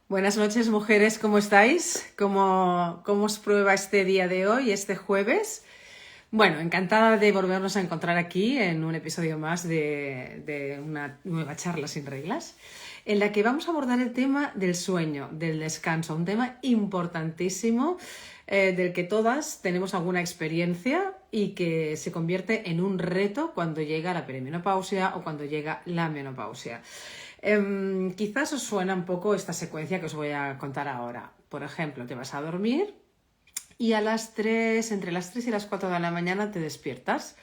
Buenas noches, mujeres, ¿cómo estáis? ¿Cómo os prueba este día de hoy, este jueves? Bueno, encantada de volvernos a encontrar aquí en un episodio más de una nueva charla sin reglas, en la que vamos a abordar el tema del sueño, del descanso, un tema importantísimo del que todas tenemos alguna experiencia y que se convierte en un reto cuando llega la perimenopausia o cuando llega la menopausia. Quizás os suena un poco esta secuencia que os voy a contar ahora. Por ejemplo, te vas a dormir y entre las 3 y las 4 de la mañana te despiertas.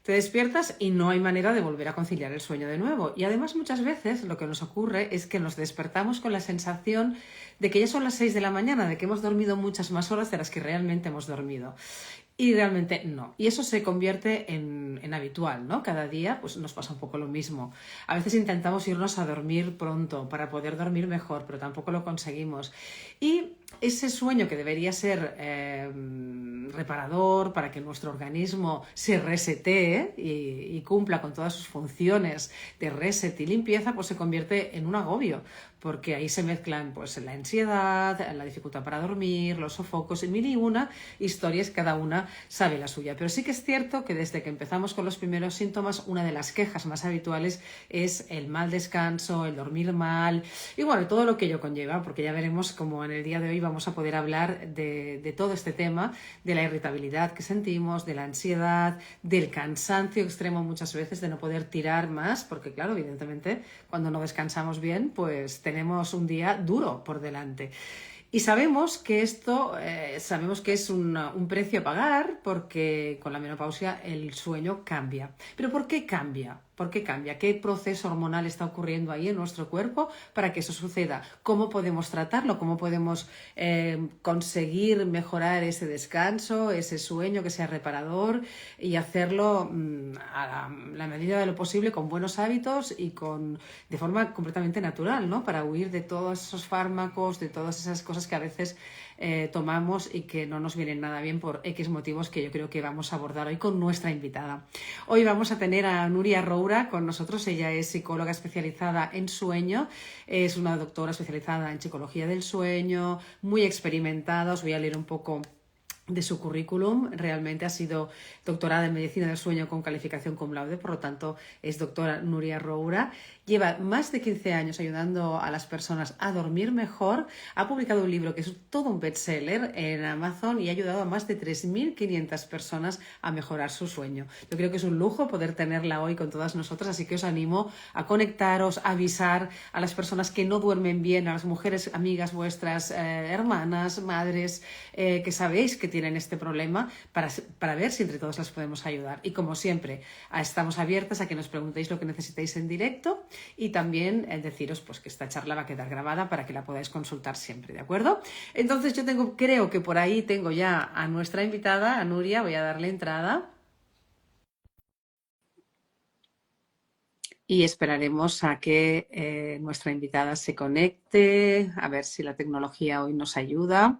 Te despiertas y no hay manera de volver a conciliar el sueño de nuevo. Y además muchas veces lo que nos ocurre es que nos despertamos con la sensación de que ya son las 6 de la mañana, de que hemos dormido muchas más horas de las que realmente hemos dormido. Y realmente no. Y eso se convierte en habitual, ¿no? Cada día pues, nos pasa un poco lo mismo. A veces intentamos irnos a dormir pronto para poder dormir mejor, pero tampoco lo conseguimos. Y ese sueño que debería ser reparador para que nuestro organismo se resetee y cumpla con todas sus funciones de reset y limpieza, pues se convierte en un agobio, porque ahí se mezclan pues, la ansiedad, la dificultad para dormir, los sofocos y mil y una historias, cada una sabe la suya. Pero sí que es cierto que desde que empezamos con los primeros síntomas, una de las quejas más habituales es el mal descanso, el dormir mal y bueno, todo lo que ello conlleva, porque ya veremos cómo en el día de hoy vamos a poder hablar de todo este tema, de la irritabilidad que sentimos, de la ansiedad, del cansancio extremo muchas veces de no poder tirar más, porque claro, evidentemente cuando no descansamos bien, pues tenemos un día duro por delante. Y sabemos que esto, sabemos que es un precio a pagar porque con la menopausia el sueño cambia. ¿Pero por qué cambia? ¿Por qué cambia? ¿Qué proceso hormonal está ocurriendo ahí en nuestro cuerpo para que eso suceda? ¿Cómo podemos tratarlo? ¿Cómo podemos conseguir mejorar ese descanso, ese sueño que sea reparador y hacerlo a la medida de lo posible con buenos hábitos y de forma completamente natural, ¿no? Para huir de todos esos fármacos, de todas esas cosas que a veces tomamos y que no nos vienen nada bien por X motivos que yo creo que vamos a abordar hoy con nuestra invitada. Hoy vamos a tener a Nuria Roura con nosotros. Ella es psicóloga especializada en sueño, es una doctora especializada en psicología del sueño, muy experimentada. Os voy a leer un poco de su currículum. Realmente ha sido doctorada en medicina del sueño con calificación cum laude, por lo tanto es doctora Nuria Roura. Lleva más de 15 años ayudando a las personas a dormir mejor. Ha publicado un libro que es todo un bestseller en Amazon y ha ayudado a más de 3.500 personas a mejorar su sueño. Yo creo que es un lujo poder tenerla hoy con todas nosotras, así que os animo a conectaros, a avisar a las personas que no duermen bien, a las mujeres amigas vuestras, hermanas, madres, que sabéis que tienen este problema para ver si entre todos las podemos ayudar. Y como siempre, estamos abiertas a que nos preguntéis lo que necesitéis en directo y también deciros pues, que esta charla va a quedar grabada para que la podáis consultar siempre, ¿de acuerdo? Entonces yo creo que por ahí tengo ya a nuestra invitada, a Nuria, voy a darle entrada. Y esperaremos a que nuestra invitada se conecte, a ver si la tecnología hoy nos ayuda.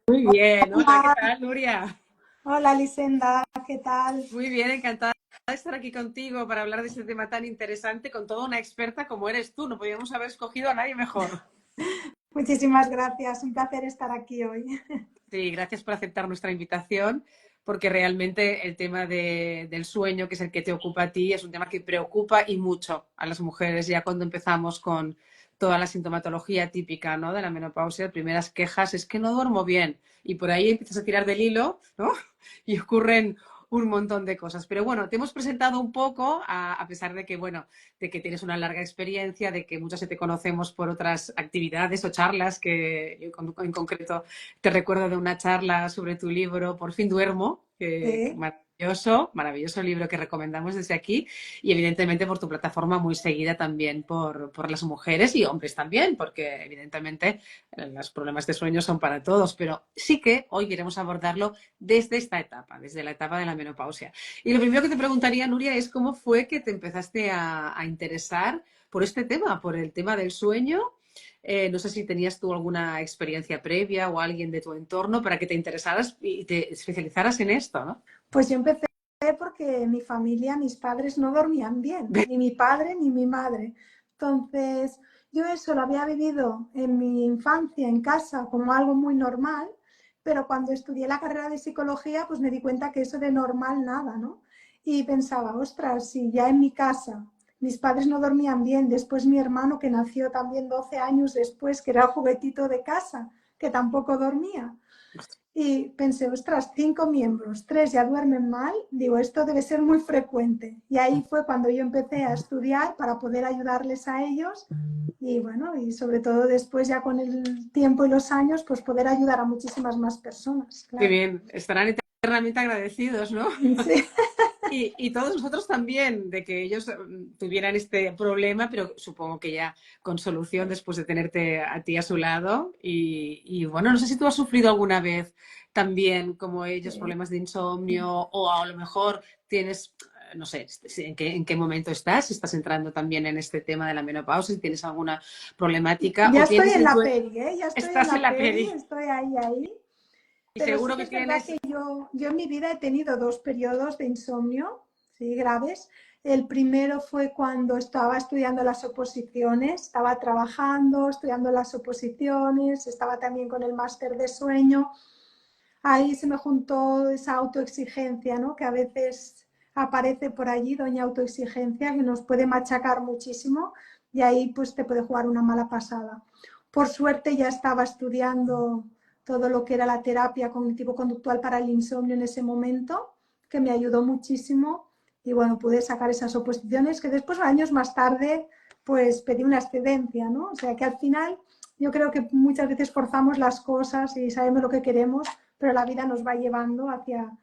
Muy bien, hola, ¿qué Hola, tal, Nuria? hola Lisenda, ¿qué tal? Muy bien, encantada de estar aquí contigo para hablar de este tema tan interesante con toda una experta como eres tú. No podíamos haber escogido a nadie mejor. Muchísimas gracias, un placer estar aquí hoy. Sí, gracias por aceptar nuestra invitación, porque realmente el tema del sueño, que es el que te ocupa a ti, es un tema que preocupa y mucho a las mujeres. Ya cuando empezamos con toda la sintomatología típica, ¿no? De la menopausia, primeras quejas es que no duermo bien y por ahí empiezas a tirar del hilo, ¿no? Y ocurren un montón de cosas. Pero bueno, te hemos presentado un poco, a pesar de que, bueno, de que tienes una larga experiencia, de que muchas te conocemos por otras actividades o charlas, que yo en concreto te recuerdo de una charla sobre tu libro Por fin duermo, que Sí, maravilloso, maravilloso libro que recomendamos desde aquí y evidentemente por tu plataforma muy seguida también por las mujeres y hombres también, porque evidentemente los problemas de sueño son para todos, pero sí que hoy queremos abordarlo desde esta etapa, desde la etapa de la menopausia. Y lo primero que te preguntaría, Nuria, es cómo fue que te empezaste a interesar por este tema, por el tema del sueño. No sé si tenías tú alguna experiencia previa o alguien de tu entorno para que te interesaras y te especializaras en esto, ¿no? pues yo empecé porque mi familia, mis padres no dormían bien, ni mi padre ni mi madre. Entonces yo eso lo había vivido en mi infancia, en casa, como algo muy normal, pero cuando estudié la carrera de psicología, pues me di cuenta que eso de normal nada, ¿no? Y pensaba, ostras, si ya en mi casa mis padres no dormían bien, después mi hermano que nació también 12 años después, que era el juguetito de casa, que tampoco dormía. Y pensé, ostras, 5 miembros, 3 ya duermen mal, digo, esto debe ser muy frecuente. Y ahí fue cuando yo empecé a estudiar para poder ayudarles a ellos y bueno, y sobre todo después ya con el tiempo y los años, pues poder ayudar a muchísimas más personas, Qué claro. bien, estarán eternamente agradecidos, ¿no? Sí, Y todos nosotros también, de que ellos tuvieran este problema, pero supongo que ya con solución después de tenerte a ti a su lado. Y bueno, no sé si tú has sufrido alguna vez también, como ellos, sí. problemas de insomnio o a lo mejor tienes, no sé, en qué momento estás, si estás entrando también en este tema de la menopausia, si tienes alguna problemática Ya o estoy tienes en en tu... la peli, ¿eh? Ya estoy en Estás en la la peli, peri estoy ahí, ahí. y Pero sí seguro que que es verdad tienes... que yo en mi vida he tenido 2 periodos de insomnio, ¿sí? Graves. El primero fue cuando estaba estudiando las oposiciones, estaba trabajando, estudiando las oposiciones, estaba también con el máster de sueño. Ahí se me juntó esa autoexigencia, ¿no? Que a veces aparece por allí, doña autoexigencia, que nos puede machacar muchísimo y ahí pues te puede jugar una mala pasada. Por suerte ya estaba estudiando todo lo que era la terapia cognitivo-conductual para el insomnio en ese momento, que me ayudó muchísimo y bueno, pude sacar esas oposiciones que después, años más tarde, pues pedí una excedencia, ¿no? O sea que al final yo creo que muchas veces forzamos las cosas y sabemos lo que queremos, pero la vida nos va llevando hacia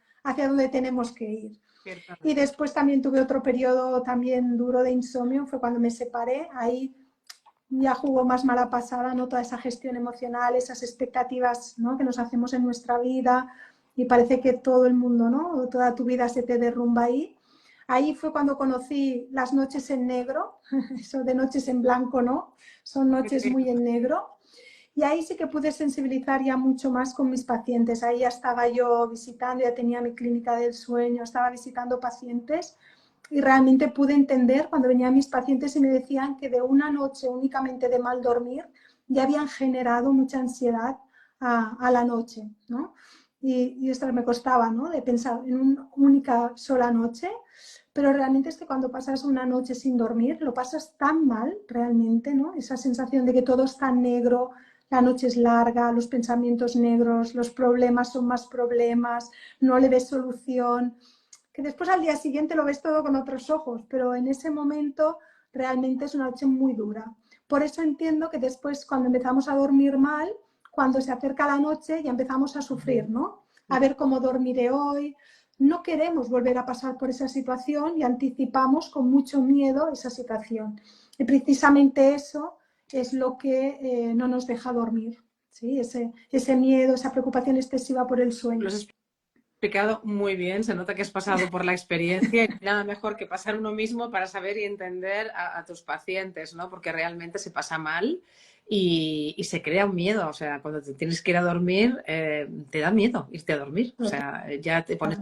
donde tenemos que ir. Y Ciertamente. después también tuve otro periodo también duro de insomnio, fue cuando me separé, ahí ya jugó más mala pasada, ¿no? Toda esa gestión emocional, esas expectativas, ¿no? Que nos hacemos en nuestra vida y parece que todo el mundo, ¿no? Toda tu vida se te derrumba ahí. Ahí fue cuando conocí las noches en negro, eso de noches en blanco, ¿no? Son noches muy en negro. Y ahí sí que pude sensibilizar ya mucho más con mis pacientes. Ahí ya estaba yo visitando, ya tenía mi clínica del sueño, estaba visitando pacientes y realmente pude entender cuando venían mis pacientes y me decían que de una noche únicamente de mal dormir ya habían generado mucha ansiedad a la noche, ¿no? Y esto me costaba, ¿no? De pensar en una única sola noche, pero realmente es que cuando pasas una noche sin dormir, lo pasas tan mal realmente, ¿no? Esa sensación de que todo está negro, la noche es larga, los pensamientos negros, los problemas son más problemas, no le ves solución, que después al día siguiente lo ves todo con otros ojos, pero en ese momento realmente es una noche muy dura. Por eso entiendo que después cuando empezamos a dormir mal, cuando se acerca la noche ya empezamos a sufrir, ¿no? A ver cómo dormiré hoy. No queremos volver a pasar por esa situación y anticipamos con mucho miedo esa situación. Y precisamente eso es lo que no nos deja dormir, ¿sí? Ese miedo, esa preocupación excesiva por el Lo sueño. has explicado muy bien, se nota que has pasado por la experiencia y nada mejor que pasar uno mismo para saber y entender a tus pacientes, ¿no? Porque realmente se pasa mal y se crea un miedo, o sea, cuando te tienes que ir a dormir, te da miedo irte a dormir, o sea, ya te pones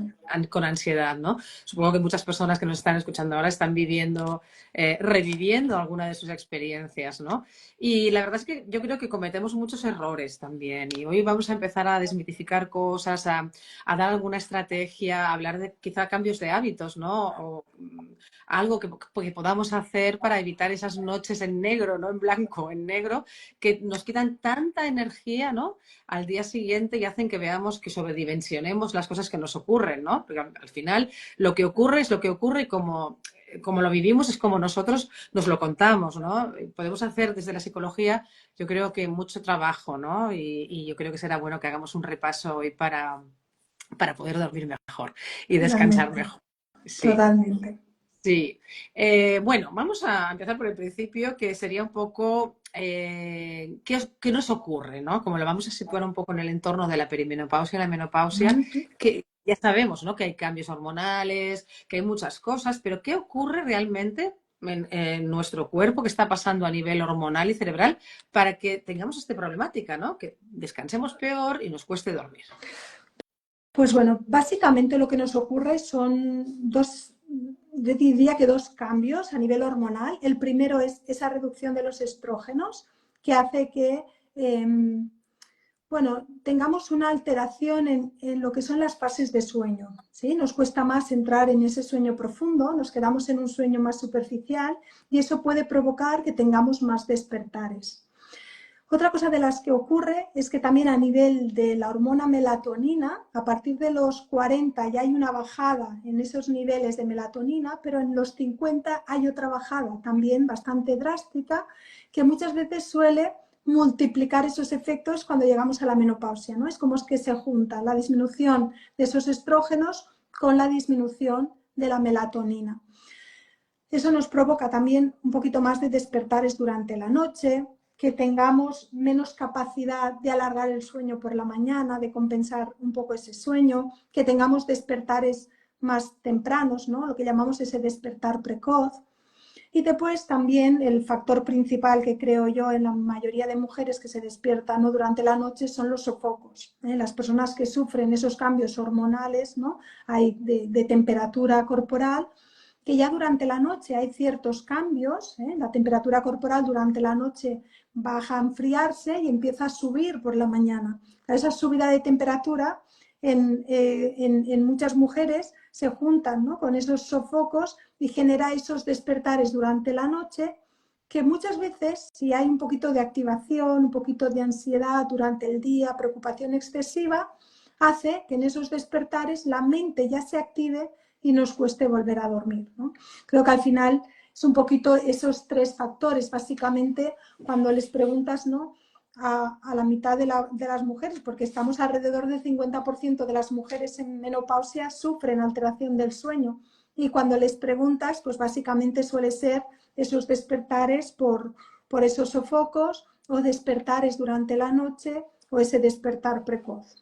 con ansiedad, ¿no? Supongo que muchas personas que nos están escuchando ahora están viviendo, reviviendo alguna de sus experiencias, ¿no? Y la verdad es que yo creo que cometemos muchos errores también y hoy vamos a empezar a desmitificar cosas, a dar alguna estrategia, a hablar de quizá cambios de hábitos, ¿no? O algo que podamos hacer para evitar esas noches en negro, no en blanco, en negro, que nos quitan tanta energía, ¿no? Al día siguiente y hacen que veamos que sobredimensionemos las cosas que nos ocurren, ¿no? Porque al final lo que ocurre es lo que ocurre y como lo vivimos es como nosotros nos lo contamos, ¿no? Podemos hacer desde la psicología, yo creo que mucho trabajo, ¿no? Y yo creo que será bueno que hagamos un repaso hoy para poder dormir mejor y descansar Totalmente, mejor. Sí, totalmente. sí. Bueno, vamos a empezar por el principio, que sería un poco qué nos ocurre, ¿no? Como lo vamos a situar un poco en el entorno de la perimenopausia y la menopausia, que ya sabemos, ¿no? Que hay cambios hormonales, que hay muchas cosas, pero ¿qué ocurre realmente en nuestro cuerpo, que está pasando a nivel hormonal y cerebral para que tengamos esta problemática, ¿no? Que descansemos peor y nos cueste dormir. Pues bueno, básicamente lo que nos ocurre son yo diría que dos cambios a nivel hormonal. El primero es esa reducción de los estrógenos que hace que bueno, tengamos una alteración en lo que son las fases de sueño, ¿sí? Nos cuesta más entrar en ese sueño profundo, nos quedamos en un sueño más superficial y eso puede provocar que tengamos más despertares. Otra cosa de las que ocurre es que también a nivel de la hormona melatonina, a partir de los 40 ya hay una bajada en esos niveles de melatonina, pero en los 50 hay otra bajada también bastante drástica que muchas veces suele multiplicar esos efectos cuando llegamos a la menopausia, ¿no? Es como es que se junta la disminución de esos estrógenos con la disminución de la melatonina. Eso nos provoca también un poquito más de despertares durante la noche, que tengamos menos capacidad de alargar el sueño por la mañana, de compensar un poco ese sueño, que tengamos despertares más tempranos, ¿no? Lo que llamamos ese despertar precoz. Y después también el factor principal que creo yo en la mayoría de mujeres que se despiertan, ¿no?, durante la noche son los sofocos. Las personas que sufren esos cambios hormonales, ¿no?, hay de temperatura corporal, que ya durante la noche hay ciertos cambios, la temperatura corporal durante la noche baja a enfriarse y empieza a subir por la mañana. Esa subida de temperatura en muchas mujeres se juntan, ¿no?, con esos sofocos y genera esos despertares durante la noche que muchas veces, si hay un poquito de activación, un poquito de ansiedad durante el día, preocupación excesiva, hace que en esos despertares la mente ya se active y nos cueste volver a dormir, ¿no? Creo que al final es un poquito esos tres factores, básicamente, cuando les preguntas, ¿no?, a la mitad de las mujeres, porque estamos alrededor del 50% de las mujeres en menopausia sufren alteración del sueño. Y cuando les preguntas, pues básicamente suele ser esos despertares por esos sofocos o despertares durante la noche o ese despertar precoz.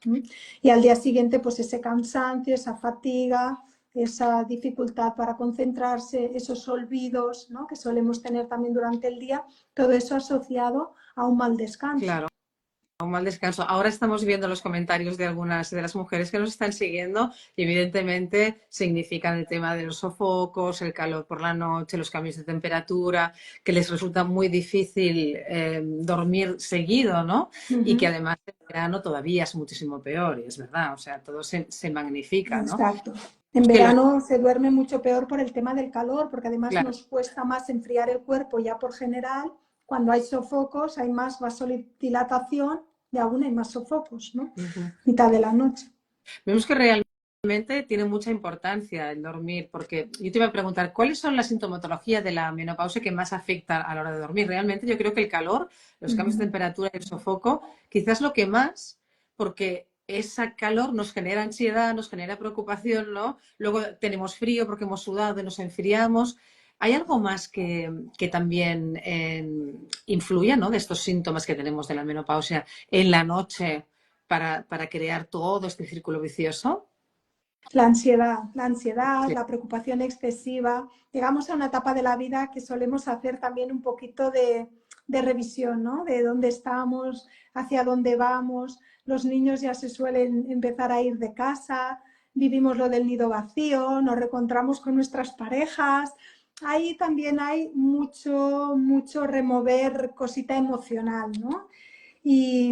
Y al día siguiente, pues ese cansancio, esa fatiga, esa dificultad para concentrarse, esos olvidos, ¿no?, que solemos tener también durante el día, todo eso asociado a un mal descanso. Claro. Un mal descanso. Ahora estamos viendo los comentarios de algunas de las mujeres que nos están siguiendo y evidentemente significan el tema de los sofocos, el calor por la noche, los cambios de temperatura, que les resulta muy difícil dormir seguido, ¿no? Y que además en verano todavía es muchísimo peor, y es verdad, o sea, todo se magnifica, ¿no? Exacto. En verano se duerme mucho peor por el tema del calor, porque además Claro. nos cuesta más enfriar el cuerpo ya por general. Cuando hay sofocos hay más vasodilatación y aún hay más sofocos, ¿no? Mitad de la noche. Vemos que realmente tiene mucha importancia el dormir, porque yo te iba a preguntar, ¿cuáles son las sintomatologías de la menopausia que más afectan a la hora de dormir? Realmente yo creo que el calor, los cambios de temperatura y el sofoco, quizás lo que más, porque ese calor nos genera ansiedad, nos genera preocupación, ¿no? Luego tenemos frío porque hemos sudado y nos enfriamos. ¿Hay algo más que también influya, ¿no?, de estos síntomas que tenemos de la menopausia en la noche para crear todo este círculo vicioso? La ansiedad, Sí. la preocupación excesiva. Llegamos a una etapa de la vida que solemos hacer también un poquito de revisión, ¿no?, de dónde estamos, hacia dónde vamos. Los niños ya se suelen empezar a ir de casa, vivimos lo del nido vacío, nos reencontramos con nuestras parejas. Ahí también hay mucho remover cosita emocional, ¿no? Y,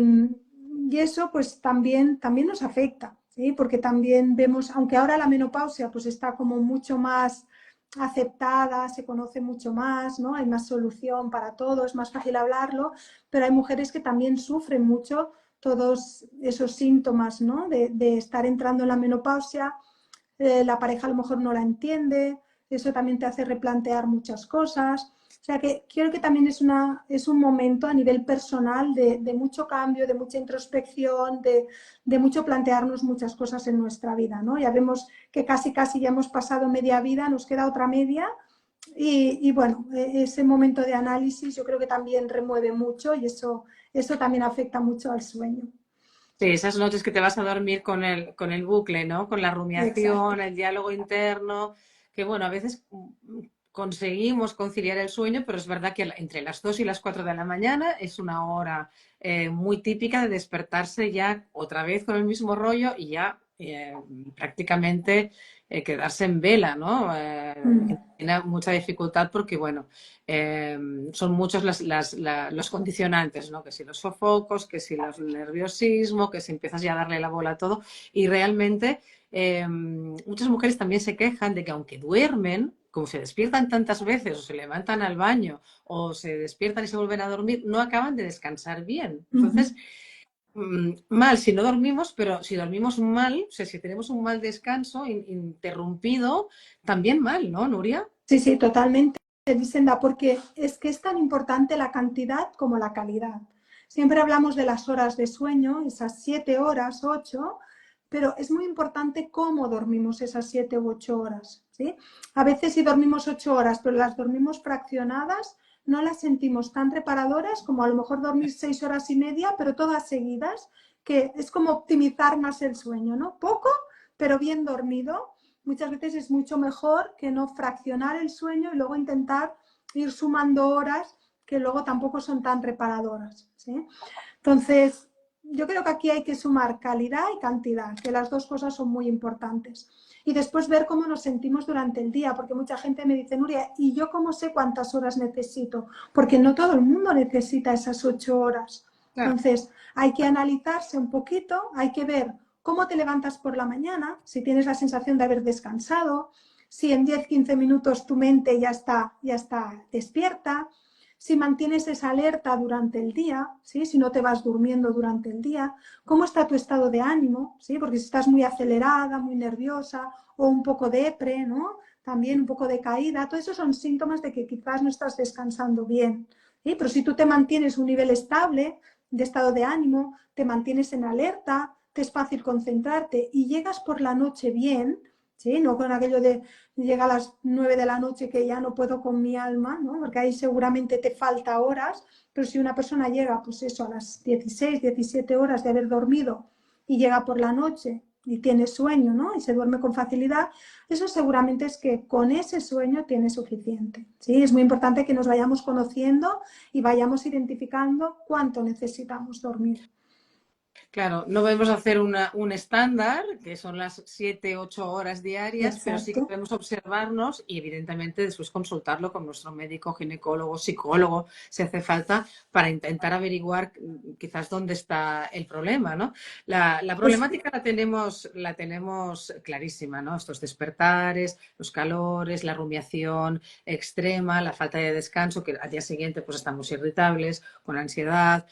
y eso pues también nos afecta, ¿sí? Porque también vemos, aunque ahora la menopausia pues está como mucho más aceptada, se conoce mucho más, ¿no? Hay más solución para todo, es más fácil hablarlo, pero hay mujeres que también sufren mucho todos esos síntomas, ¿no?, de estar entrando en la menopausia. La pareja a lo mejor no la entiende, eso también te hace replantear muchas cosas. O sea que creo que también es un momento a nivel personal de mucho cambio, de mucha introspección, de mucho plantearnos muchas cosas en nuestra vida, ¿no? Ya vemos que casi ya hemos pasado media vida, nos queda otra media y bueno, ese momento de análisis yo creo que también remueve mucho y eso también afecta mucho al sueño. Sí, esas noches que te vas a dormir con el bucle, ¿no? Con la Exacto. rumiación, el diálogo interno, que bueno, a veces conseguimos conciliar el sueño, pero es verdad que entre las 2 y las 4 de la mañana es una hora muy típica de despertarse ya otra vez con el mismo rollo y ya prácticamente quedarse en vela, ¿no? Mm. Tiene mucha dificultad porque, bueno, son muchos los condicionantes, ¿no? Que si los sofocos, que si el nerviosismo, que si empiezas ya a darle la bola a todo. Y realmente muchas mujeres también se quejan de que aunque duermen, como se despiertan tantas veces o se levantan al baño o se despiertan y se vuelven a dormir, no acaban de descansar bien. Entonces, mal si no dormimos, pero si dormimos mal, o sea, si tenemos un mal descanso interrumpido, también mal, ¿no, Nuria? Sí, sí, totalmente, Lisenda, porque es que es tan importante la cantidad como la calidad. Siempre hablamos de las horas de sueño, esas 7 horas, 8, pero es muy importante cómo dormimos esas 7 u 8 horas, ¿sí? A veces si dormimos 8 horas, pero las dormimos fraccionadas, no las sentimos tan reparadoras como a lo mejor dormir 6 horas y media, pero todas seguidas, que es como optimizar más el sueño, ¿no? Poco, pero bien dormido. Muchas veces es mucho mejor que no fraccionar el sueño y luego intentar ir sumando horas que luego tampoco son tan reparadoras, ¿sí? Entonces, yo creo que aquí hay que sumar calidad y cantidad, que las dos cosas son muy importantes. Y después ver cómo nos sentimos durante el día, porque mucha gente me dice, Nuria, ¿y yo cómo sé cuántas horas necesito? Porque no todo el mundo necesita esas 8 horas. Claro. Entonces, hay que analizarse un poquito, hay que ver cómo te levantas por la mañana, si tienes la sensación de haber descansado, si en 10 o 15 minutos tu mente ya está despierta, si mantienes esa alerta durante el día, ¿sí? Si no te vas durmiendo durante el día, cómo está tu estado de ánimo, ¿sí? Porque si estás muy acelerada, muy nerviosa o un poco depre, ¿no? También un poco de caída, todo eso son síntomas de que quizás no estás descansando bien, ¿sí? Pero si tú te mantienes un nivel estable de estado de ánimo, te mantienes en alerta, te es fácil concentrarte y llegas por la noche bien, ¿sí? No con aquello de llega a las 9 de la noche que ya no puedo con mi alma, ¿no? Porque ahí seguramente te falta horas, pero si una persona llega, pues eso, a las 16, 17 horas de haber dormido y llega por la noche y tiene sueño, ¿no? Y se duerme con facilidad, eso seguramente es que con ese sueño tiene suficiente, ¿sí? Es muy importante que nos vayamos conociendo y vayamos identificando cuánto necesitamos dormir. Claro, no podemos hacer un estándar, que son las 7, 8 horas diarias, pero sí que Exacto. podemos observarnos y evidentemente después consultarlo con nuestro médico, ginecólogo, psicólogo, si hace falta, para intentar averiguar quizás dónde está el problema, ¿no? La Pues problemática la tenemos clarísima, ¿no? Estos despertares, los calores, la rumiación extrema, la falta de descanso, que al día siguiente pues estamos irritables, con ansiedad,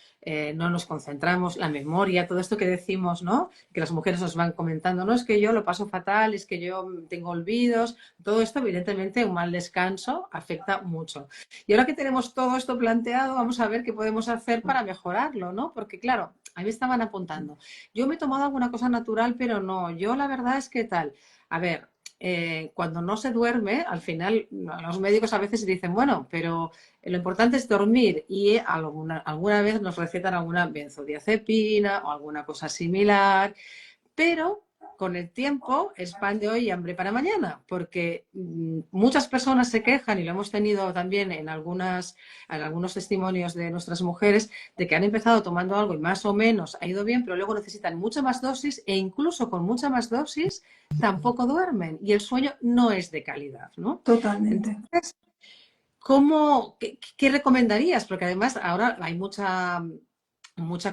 no nos concentramos, la memoria, todo esto que decimos, ¿no? Que las mujeres nos van comentando, no es que yo lo paso fatal, es que yo tengo olvidos, todo esto evidentemente un mal descanso afecta mucho. Y ahora que tenemos todo esto planteado, vamos a ver qué podemos hacer para mejorarlo, ¿no? Porque claro, a mí me estaban apuntando, yo me he tomado alguna cosa natural, pero no, yo la verdad es que tal, a ver, cuando no se duerme, al final los médicos a veces dicen, bueno, pero lo importante es dormir y alguna vez nos recetan alguna benzodiazepina o alguna cosa similar, pero con el tiempo es pan de hoy y hambre para mañana, porque muchas personas se quejan, y lo hemos tenido también en algunos testimonios de nuestras mujeres, de que han empezado tomando algo y más o menos ha ido bien, pero luego necesitan mucha más dosis e incluso con mucha más dosis tampoco duermen y el sueño no es de calidad, ¿no? totalmente. Entonces, qué recomendarías? Porque además ahora hay mucha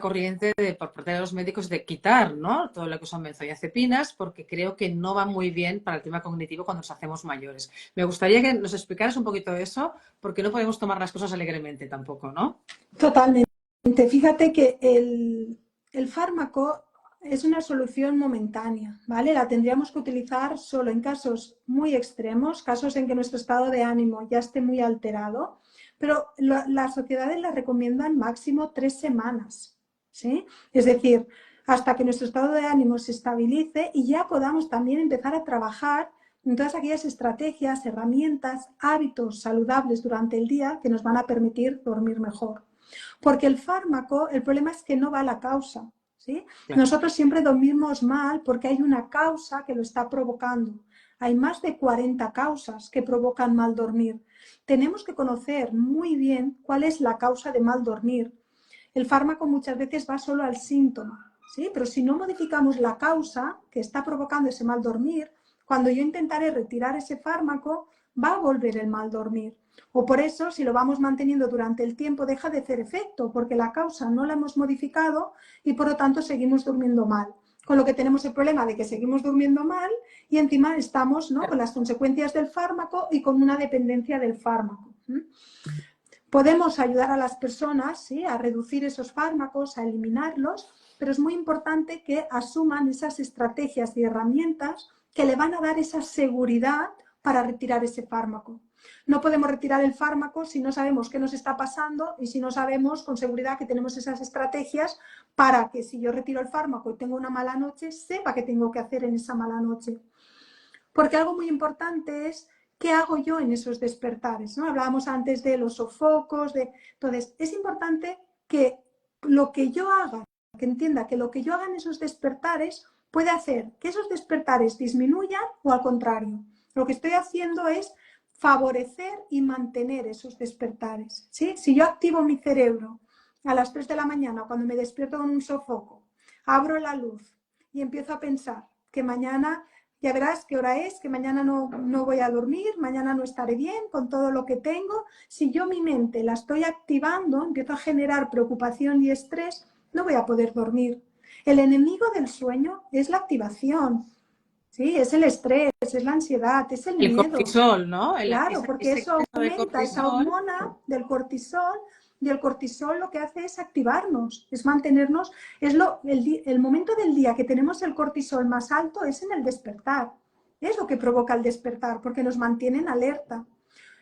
corriente por parte de los médicos de quitar, ¿no? Todo lo que son benzodiazepinas, porque creo que no va muy bien para el tema cognitivo cuando nos hacemos mayores. Me gustaría que nos explicaras un poquito de eso, porque no podemos tomar las cosas alegremente tampoco, ¿no? Totalmente. Fíjate que el fármaco es una solución momentánea, ¿vale? La tendríamos que utilizar solo en casos muy extremos, casos en que nuestro estado de ánimo ya esté muy alterado, pero las sociedades la recomiendan máximo 3 semanas, ¿sí? Es decir, hasta que nuestro estado de ánimo se estabilice y ya podamos también empezar a trabajar en todas aquellas estrategias, herramientas, hábitos saludables durante el día que nos van a permitir dormir mejor. Porque el fármaco, el problema es que no va a la causa, ¿sí? Claro. Nosotros siempre dormimos mal porque hay una causa que lo está provocando. Hay más de 40 causas que provocan mal dormir. Tenemos que conocer muy bien cuál es la causa de mal dormir. El fármaco muchas veces va solo al síntoma, ¿sí? Pero si no modificamos la causa que está provocando ese mal dormir, Cuando yo intentaré retirar ese fármaco, va a volver el mal dormir. O por eso, si lo vamos manteniendo durante el tiempo, deja de hacer efecto, porque la causa no la hemos modificado y por lo tanto seguimos durmiendo mal. Con lo que tenemos el problema de que seguimos durmiendo mal y encima estamos, ¿no?, con las consecuencias del fármaco y con una dependencia del fármaco. Podemos ayudar a las personas, ¿sí?, a reducir esos fármacos, a eliminarlos, pero es muy importante que asuman esas estrategias y herramientas que le van a dar esa seguridad para retirar ese fármaco. No podemos retirar el fármaco si no sabemos qué nos está pasando y si no sabemos con seguridad que tenemos esas estrategias para que si yo retiro el fármaco y tengo una mala noche, sepa qué tengo que hacer en esa mala noche. Porque algo muy importante es qué hago yo en esos despertares, ¿no? Hablábamos antes de los sofocos, entonces es importante que lo que yo haga, que entienda que lo que yo haga en esos despertares puede hacer que esos despertares disminuyan o al contrario. Lo que estoy haciendo es favorecer y mantener esos despertares, ¿sí? Si yo activo mi cerebro a las 3 de la mañana cuando me despierto con un sofoco, abro la luz y empiezo a pensar que mañana ya verás qué hora es, que mañana no voy a dormir, mañana no estaré bien con todo lo que tengo. Si yo mi mente la estoy activando, empiezo a generar preocupación y estrés, no voy a poder dormir. El enemigo del sueño es la activación, ¿sí? Es el estrés, es la ansiedad, es el El miedo. cortisol, ¿no? Claro, porque Ese eso exceso de aumenta esa cortisol. hormona del cortisol y el cortisol lo que hace es activarnos, es mantenernos, el momento del día que tenemos el cortisol más alto es en el despertar, es lo que provoca el despertar, porque nos mantiene en alerta.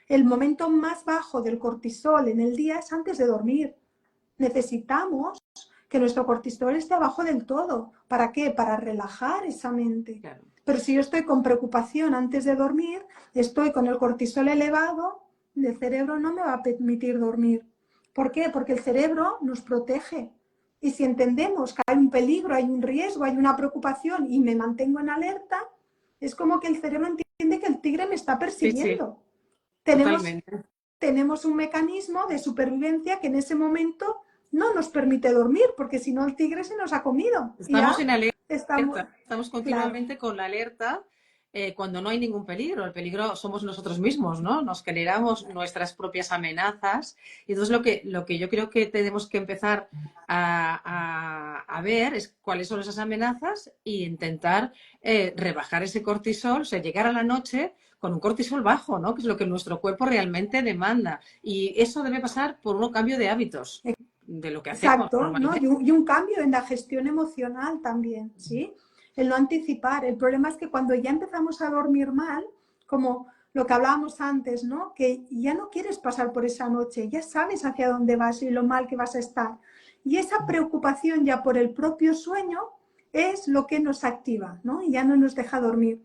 El momento más bajo del cortisol en el día es antes de dormir. Necesitamos que nuestro cortisol esté abajo del todo. ¿Para qué? Para relajar esa mente. Claro. Pero si yo estoy con preocupación antes de dormir, estoy con el cortisol elevado, el cerebro no me va a permitir dormir. ¿Por qué? Porque el cerebro nos protege. Y si entendemos que hay un peligro, hay un riesgo, hay una preocupación y me mantengo en alerta, es como que el cerebro entiende que el tigre me está persiguiendo. Sí, totalmente. Tenemos un mecanismo de supervivencia que en ese momento no nos permite dormir, porque si no el tigre se nos ha comido. Estamos en alerta, Estamos, estamos continuamente claro, con la alerta cuando no hay ningún peligro. El peligro somos nosotros mismos, ¿no? Nos generamos nuestras propias amenazas. Y entonces lo que yo creo que tenemos que empezar a ver es cuáles son esas amenazas e intentar rebajar ese cortisol, o sea, llegar a la noche con un cortisol bajo, ¿no? Que es lo que nuestro cuerpo realmente demanda. Y eso debe pasar por un cambio de hábitos de lo que hacemos exacto, ¿no? normalmente. Y un cambio en la gestión emocional también, ¿sí? El no anticipar. El problema es que cuando ya empezamos a dormir mal, como lo que hablábamos antes, ¿no? Que ya no quieres pasar por esa noche, ya sabes hacia dónde vas y lo mal que vas a estar. Y esa preocupación ya por el propio sueño es lo que nos activa, ¿no? Y ya no nos deja dormir.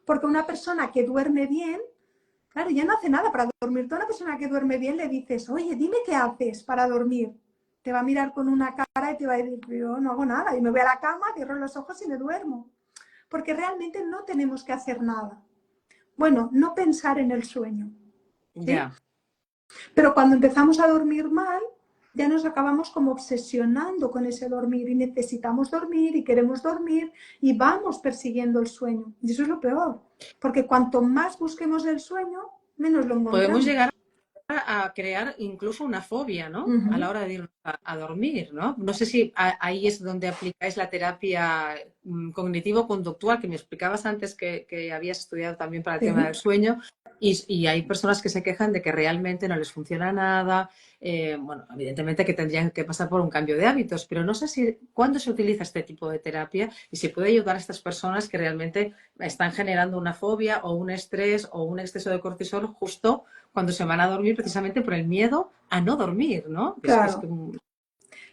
Porque una persona que duerme bien, claro, ya no hace nada para dormir. Tú a una persona que duerme bien le dices, oye, dime qué haces para dormir. Te va a mirar con una cara y te va a decir, yo no hago nada. Y me voy a la cama, cierro los ojos y me duermo. Porque realmente no tenemos que hacer nada. Bueno, no pensar en el sueño, ¿sí? Ya. Pero cuando empezamos a dormir mal, ya nos acabamos como obsesionando con ese dormir y necesitamos dormir y queremos dormir y vamos persiguiendo el sueño. Y eso es lo peor, porque cuanto más busquemos el sueño, menos lo Podemos llegar encontramos. a crear incluso una fobia, ¿no? A la Uh-huh. hora de ir a dormir, ¿no? No sé si ahí es donde aplicáis la terapia cognitivo-conductual, que me explicabas antes que habías estudiado también para el tema Sí. del sueño, y hay personas que se quejan de que realmente no les funciona nada. Bueno, evidentemente que tendrían que pasar por un cambio de hábitos, pero no sé si cuándo se utiliza este tipo de terapia y si puede ayudar a estas personas que realmente están generando una fobia o un estrés o un exceso de cortisol justo cuando se van a dormir precisamente por el miedo a no dormir, ¿no? Claro.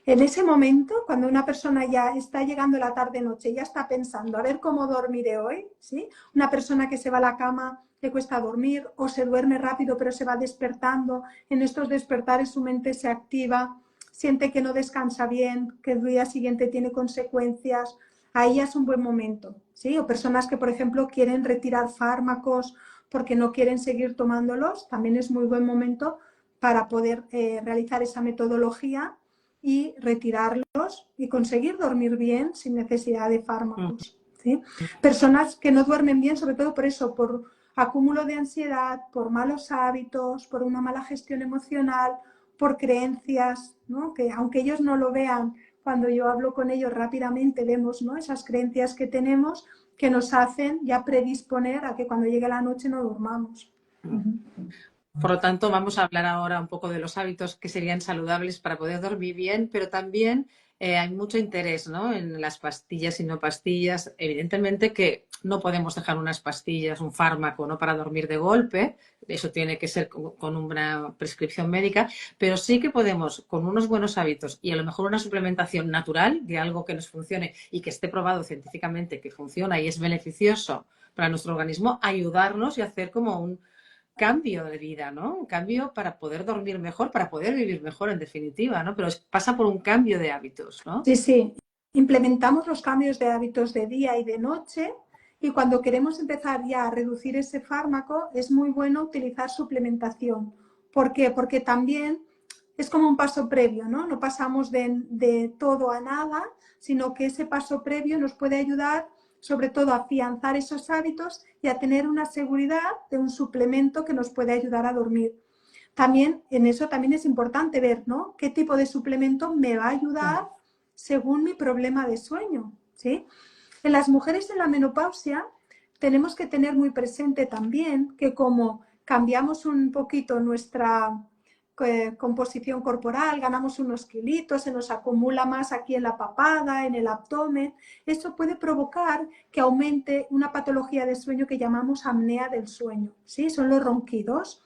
En ese momento, cuando una persona ya está llegando la tarde-noche, ya está pensando, a ver cómo dormiré hoy, ¿sí? Una persona que se va a la cama, le cuesta dormir o se duerme rápido pero se va despertando, en estos despertares su mente se activa, siente que no descansa bien, que el día siguiente tiene consecuencias, ahí ya es un buen momento, ¿sí? O personas que, por ejemplo, quieren retirar fármacos porque no quieren seguir tomándolos, también es muy buen momento para poder realizar esa metodología y retirarlos y conseguir dormir bien sin necesidad de fármacos. ¿sí? Personas que no duermen bien, sobre todo por eso, por acúmulo de ansiedad, por malos hábitos, por una mala gestión emocional, por creencias, ¿no? Que aunque ellos no lo vean, cuando yo hablo con ellos rápidamente vemos, ¿no?, esas creencias que tenemos que nos hacen ya predisponer a que cuando llegue la noche no durmamos. Por lo tanto, vamos a hablar ahora un poco de los hábitos que serían saludables para poder dormir bien, pero también hay mucho interés, ¿no?, en las pastillas y no pastillas. Evidentemente que no podemos dejar unas pastillas, un fármaco, ¿no?, para dormir de golpe. Eso tiene que ser con una prescripción médica, pero sí que podemos, con unos buenos hábitos y a lo mejor una suplementación natural de algo que nos funcione y que esté probado científicamente que funciona y es beneficioso para nuestro organismo, ayudarnos y hacer como un cambio de vida, ¿no? Un cambio para poder dormir mejor, para poder vivir mejor en definitiva, ¿no? Pero pasa por un cambio de hábitos, ¿no? Sí, sí. Implementamos los cambios de hábitos de día y de noche y cuando queremos empezar ya a reducir ese fármaco es muy bueno utilizar suplementación. ¿Por qué? Porque también es como un paso previo, ¿no? No pasamos de todo a nada, sino que ese paso previo nos puede ayudar sobre todo a afianzar esos hábitos y a tener una seguridad de un suplemento que nos puede ayudar a dormir. También en eso también es importante ver, ¿no?, qué tipo de suplemento me va a ayudar según mi problema de sueño, ¿sí? En las mujeres en la menopausia tenemos que tener muy presente también que como cambiamos un poquito nuestra composición corporal, ganamos unos kilitos, se nos acumula más aquí en la papada, en el abdomen, eso puede provocar que aumente una patología de sueño que llamamos apnea del sueño, ¿sí? Son los ronquidos.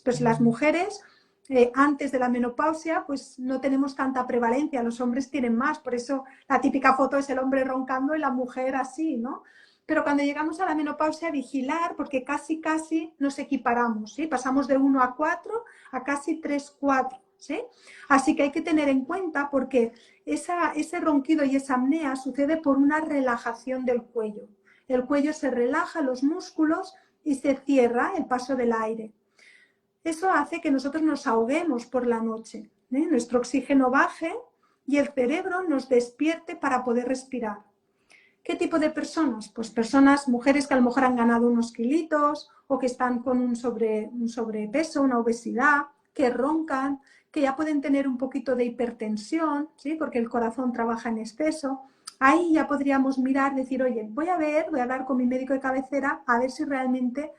Pues las mujeres antes de la menopausia pues no tenemos tanta prevalencia, los hombres tienen más, por eso la típica foto es el hombre roncando y la mujer así, ¿no? Pero cuando llegamos a la menopausia, vigilar, porque casi nos equiparamos, ¿sí? Pasamos de 1 a 4 a casi 3, 4, ¿sí? Así que hay que tener en cuenta porque ese ronquido y esa apnea sucede por una relajación del cuello. El cuello se relaja, los músculos, y se cierra el paso del aire. Eso hace que nosotros nos ahoguemos por la noche, ¿eh? Nuestro oxígeno baje y el cerebro nos despierte para poder respirar. ¿Qué tipo de personas? Pues personas, mujeres que a lo mejor han ganado unos kilitos o que están con un sobrepeso, una obesidad, que roncan, que ya pueden tener un poquito de hipertensión, ¿sí?, porque el corazón trabaja en exceso. Ahí ya podríamos mirar, decir, oye, voy a hablar con mi médico de cabecera a ver si realmente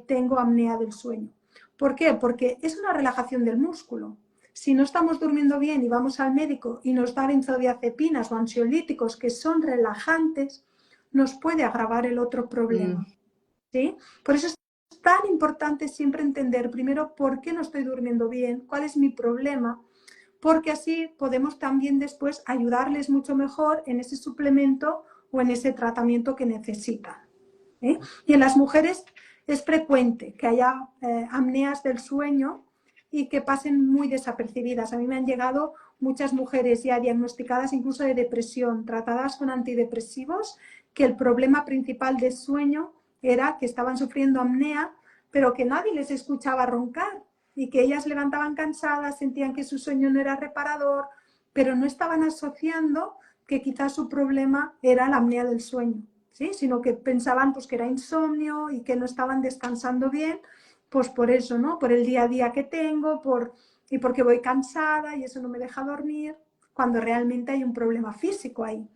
tengo apnea del sueño. ¿Por qué? Porque es una relajación del músculo. Si no estamos durmiendo bien y vamos al médico y nos da benzodiazepinas o ansiolíticos que son relajantes, nos puede agravar el otro problema, ¿sí? Por eso es tan importante siempre entender primero por qué no estoy durmiendo bien, cuál es mi problema, porque así podemos también después ayudarles mucho mejor en ese suplemento o en ese tratamiento que necesitan, ¿eh? Y en las mujeres es frecuente que haya apneas del sueño y que pasen muy desapercibidas. A mí me han llegado muchas mujeres ya diagnosticadas incluso de depresión, tratadas con antidepresivos, que el problema principal del sueño era que estaban sufriendo apnea, pero que nadie les escuchaba roncar y que ellas levantaban cansadas, sentían que su sueño no era reparador, pero no estaban asociando que quizás su problema era la apnea del sueño, ¿sí?, sino que pensaban pues que era insomnio y que no estaban descansando bien, pues por eso, ¿no?, por el día a día que tengo, y porque voy cansada y eso no me deja dormir, cuando realmente hay un problema físico ahí,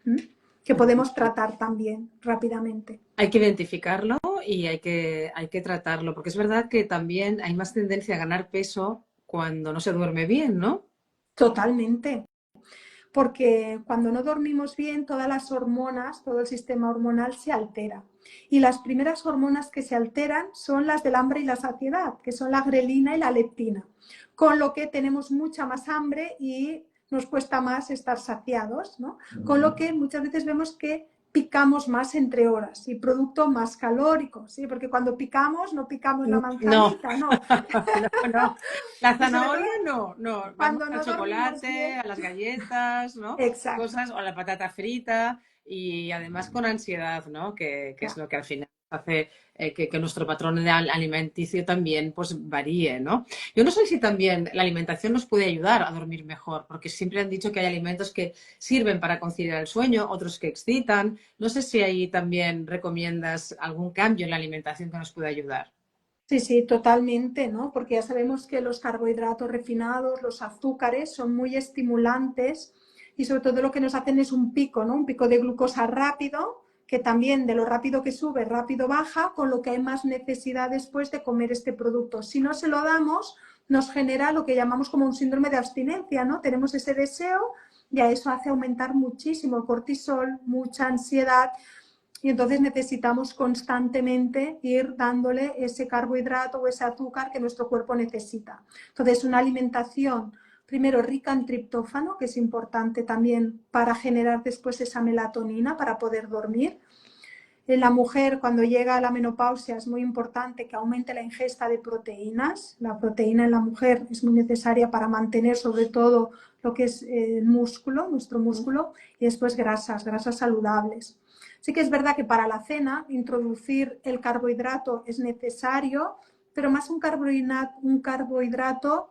que podemos tratar también rápidamente. Hay que identificarlo y hay que tratarlo, porque es verdad que también hay más tendencia a ganar peso cuando no se duerme bien, ¿no? Totalmente. Porque cuando no dormimos bien, todas las hormonas, todo el sistema hormonal se altera. Y las primeras hormonas que se alteran son las del hambre y la saciedad, que son la grelina y la leptina. Con lo que tenemos mucha más hambre y nos cuesta más estar saciados, ¿no? Con lo que muchas veces vemos que picamos más entre horas y producto más calórico, ¿sí? Porque cuando picamos, no picamos la manzanita, no. No. La Y sobre todo zanahoria no. Vamos cuando al no dormimos chocolate, bien. a las galletas, ¿no? Exacto. Cosas, o a la patata frita y además con ansiedad, ¿no? Que es Ya. lo que al final hace que nuestro patrón alimenticio también pues varíe, ¿no? Yo no sé si también la alimentación nos puede ayudar a dormir mejor, porque siempre han dicho que hay alimentos que sirven para conciliar el sueño, otros que excitan. No sé si ahí también recomiendas algún cambio en la alimentación que nos pueda ayudar. Sí, sí, totalmente, ¿no? Porque ya sabemos que los carbohidratos refinados, los azúcares son muy estimulantes y sobre todo lo que nos hacen es un pico, ¿no? Un pico de glucosa rápido, que también de lo rápido que sube, rápido baja, con lo que hay más necesidad después de comer este producto. Si no se lo damos, nos genera lo que llamamos como un síndrome de abstinencia, ¿no? Tenemos ese deseo y a eso hace aumentar muchísimo el cortisol, mucha ansiedad y entonces necesitamos constantemente ir dándole ese carbohidrato o ese azúcar que nuestro cuerpo necesita. Entonces, una alimentación, primero, rica en triptófano, que es importante también para generar después esa melatonina para poder dormir. En la mujer, cuando llega a la menopausia, es muy importante que aumente la ingesta de proteínas. La proteína en la mujer es muy necesaria para mantener sobre todo lo que es el músculo, nuestro músculo, y después grasas, grasas saludables. Sí que es verdad que para la cena introducir el carbohidrato es necesario, pero más un carbohidrato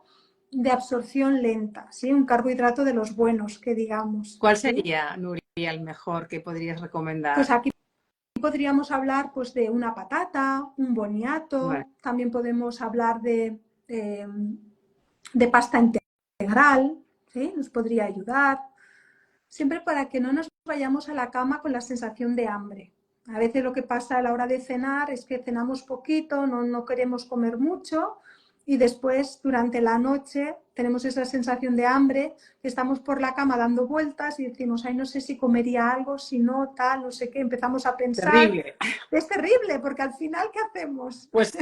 de absorción lenta, ¿sí? Un carbohidrato de los buenos, que digamos. ¿Cuál ¿sí? sería, Nuria, el mejor que podrías Pues recomendar? aquí podríamos hablar pues, de una patata, un Vale. boniato, también podemos hablar de pasta integral, ¿sí? Nos podría ayudar, siempre para que no nos vayamos a la cama con la sensación de hambre. A veces lo que pasa a la hora de cenar es que cenamos poquito, no queremos comer mucho y después durante la noche tenemos esa sensación de hambre, estamos por la cama dando vueltas y decimos, ay, no sé si comería algo, si no, tal, no sé qué, empezamos a pensar. Terrible. Es terrible porque al final, ¿qué hacemos? Pues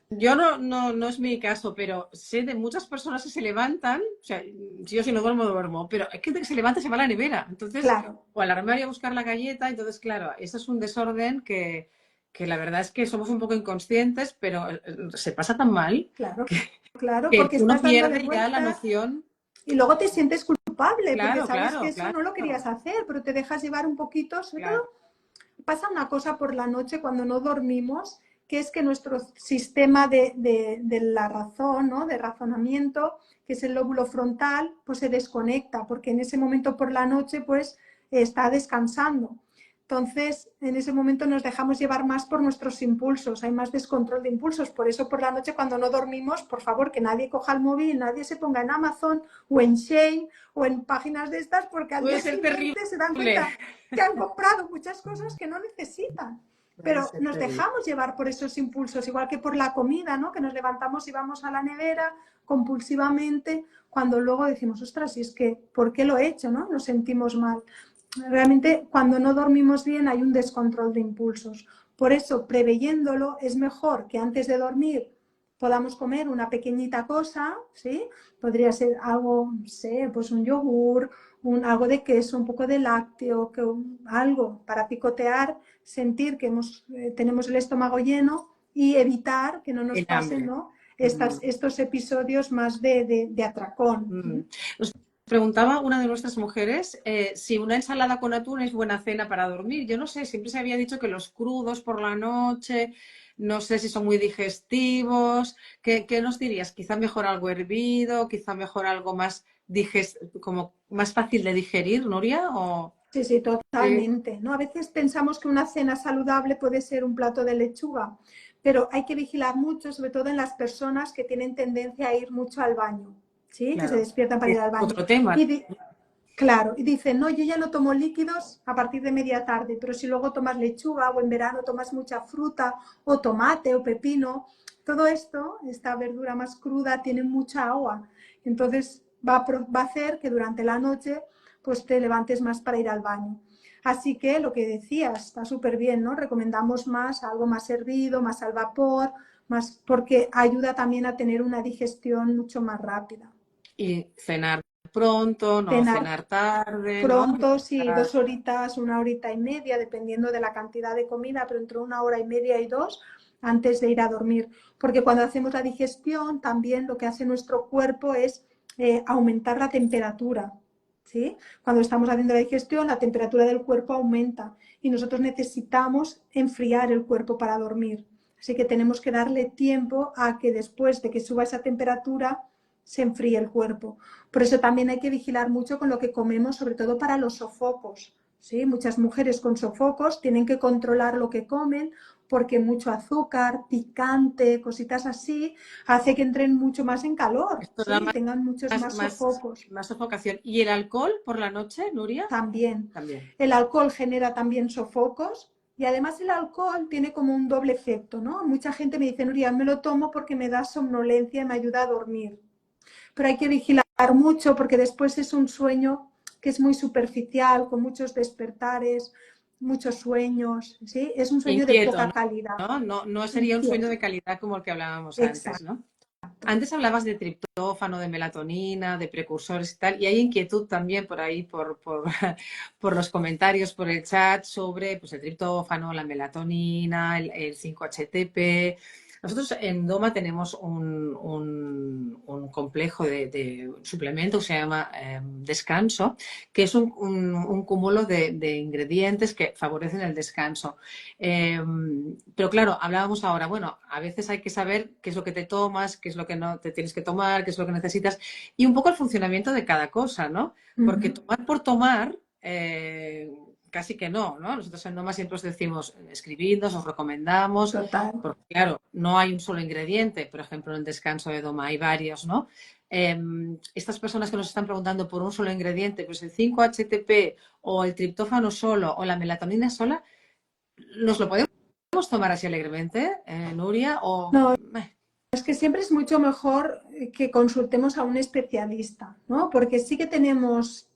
yo no es mi caso, pero sé de muchas personas que se levantan, o sea, yo si no duermo, duermo, pero hay gente que se levanta y se va a la nevera, entonces, Claro, o al armario a buscar la galleta, entonces, claro, eso es un desorden que la verdad es que somos un poco inconscientes, pero se pasa tan mal claro, que, claro, que porque uno estás dándole pierde ya la vueltas noción. y luego te sientes culpable porque Claro, sabes que claro, eso no lo claro, querías hacer, pero te dejas llevar un poquito, sobre todo claro. pasa una cosa por la noche cuando no dormimos, que es que nuestro sistema de la razón, ¿no? De razonamiento, que es el lóbulo frontal, pues se desconecta, porque en ese momento por la noche pues está descansando. Entonces, en ese momento nos dejamos llevar más por nuestros impulsos, hay más descontrol de impulsos. Por eso por la noche cuando no dormimos, por favor, que nadie coja el móvil, nadie se ponga en Amazon o en Shein o en páginas de estas, porque al Puede día ser terrible. siguiente se dan cuenta que han comprado muchas cosas que no necesitan. Puede Pero ser nos terrible. dejamos llevar por esos impulsos, igual que por la comida, ¿no? Que nos levantamos y vamos a la nevera compulsivamente, cuando luego decimos, ostras, si es que, ¿por qué lo he hecho, no? Nos sentimos mal. Realmente, cuando no dormimos bien, hay un descontrol de impulsos. Por eso, preveyéndolo, es mejor que antes de dormir podamos comer una pequeñita cosa, ¿sí? Podría ser algo, no sé, pues un yogur, algo de queso, un poco de lácteo, algo para picotear, sentir que tenemos el estómago lleno y evitar que no nos El pasen, hambre. ¿no? Mm. Estos episodios más de atracón. Mm. Nos preguntaba una de nuestras mujeres si una ensalada con atún es buena cena para dormir. Yo no sé, siempre se había dicho que los crudos por la noche, no sé si son muy digestivos. ¿Qué nos dirías? Quizá mejor algo hervido, quizá mejor algo más como más fácil de digerir, Nuria, o Sí, sí, sí, totalmente, ¿no? A veces pensamos que una cena saludable puede ser un plato de lechuga, pero hay que vigilar mucho, sobre todo en las personas que tienen tendencia a ir mucho al baño, ¿sí? Que se claro, despiertan para que ir es al baño. otro tema. Y claro, y dicen, no, yo ya no tomo líquidos a partir de media tarde, pero si luego tomas lechuga o en verano tomas mucha fruta o tomate o pepino, todo esto, esta verdura más cruda, tiene mucha agua. Entonces va a hacer que durante la noche pues te levantes más para ir al baño. Así que lo que decías está súper bien, ¿no? Recomendamos más, algo más hervido, más al vapor, más, porque ayuda también a tener una digestión mucho más rápida. Y cenar pronto, no Cenar cenar tarde, ¿no? pronto, sí, 2 horitas, 1 horita y media, dependiendo de la cantidad de comida, pero entre 1 hora y media y 2 antes de ir a dormir. Porque cuando hacemos la digestión, también lo que hace nuestro cuerpo es aumentar la temperatura. ¿sí? Cuando estamos haciendo la digestión, la temperatura del cuerpo aumenta y nosotros necesitamos enfriar el cuerpo para dormir. Así que tenemos que darle tiempo a que después de que suba esa temperatura se enfríe el cuerpo. Por eso también hay que vigilar mucho con lo que comemos, sobre todo para los sofocos. ¿Sí? Muchas mujeres con sofocos tienen que controlar lo que comen porque mucho azúcar, picante, cositas así, hace que entren mucho más en calor, Esto da ¿sí? Tengan muchos más sofocos. más sofocación. ¿Y el alcohol por la noche, Nuria? También. También. El alcohol genera también sofocos y además el alcohol tiene como un doble efecto, ¿no? Mucha gente me dice, Nuria, me lo tomo porque me da somnolencia y me ayuda a dormir. Pero hay que vigilar mucho porque después es un sueño que es muy superficial, con muchos despertares, muchos sueños, ¿sí? Es un sueño de Inquieto, poca ¿no? calidad. No sería un sueño Inquieto. de calidad como el que hablábamos antes, Exacto. ¿no? Antes hablabas de triptófano, de melatonina, de precursores y tal, y hay inquietud también por ahí, por los comentarios, por el chat, sobre pues, el triptófano, la melatonina, el 5-HTP. Nosotros en Doma tenemos un complejo de suplementos que se llama Descanso, que es un cúmulo de ingredientes que favorecen el descanso. Pero claro, hablábamos ahora, bueno, a veces hay que saber qué es lo que te tomas, qué es lo que no te tienes que tomar, qué es lo que necesitas y un poco el funcionamiento de cada cosa, ¿no? Porque tomar por tomar, casi que no. Nosotros en Noma siempre os decimos, escribidnos, os recomendamos, Total. porque claro, no hay un solo ingrediente, por ejemplo, en el descanso de Doma hay varios, ¿no? Estas personas que nos están preguntando por un solo ingrediente, pues el 5-HTP o el triptófano solo o la melatonina sola, ¿nos lo podemos tomar así alegremente, Nuria? O, No, es que siempre es mucho mejor que consultemos a un especialista, ¿no? Porque sí que tenemos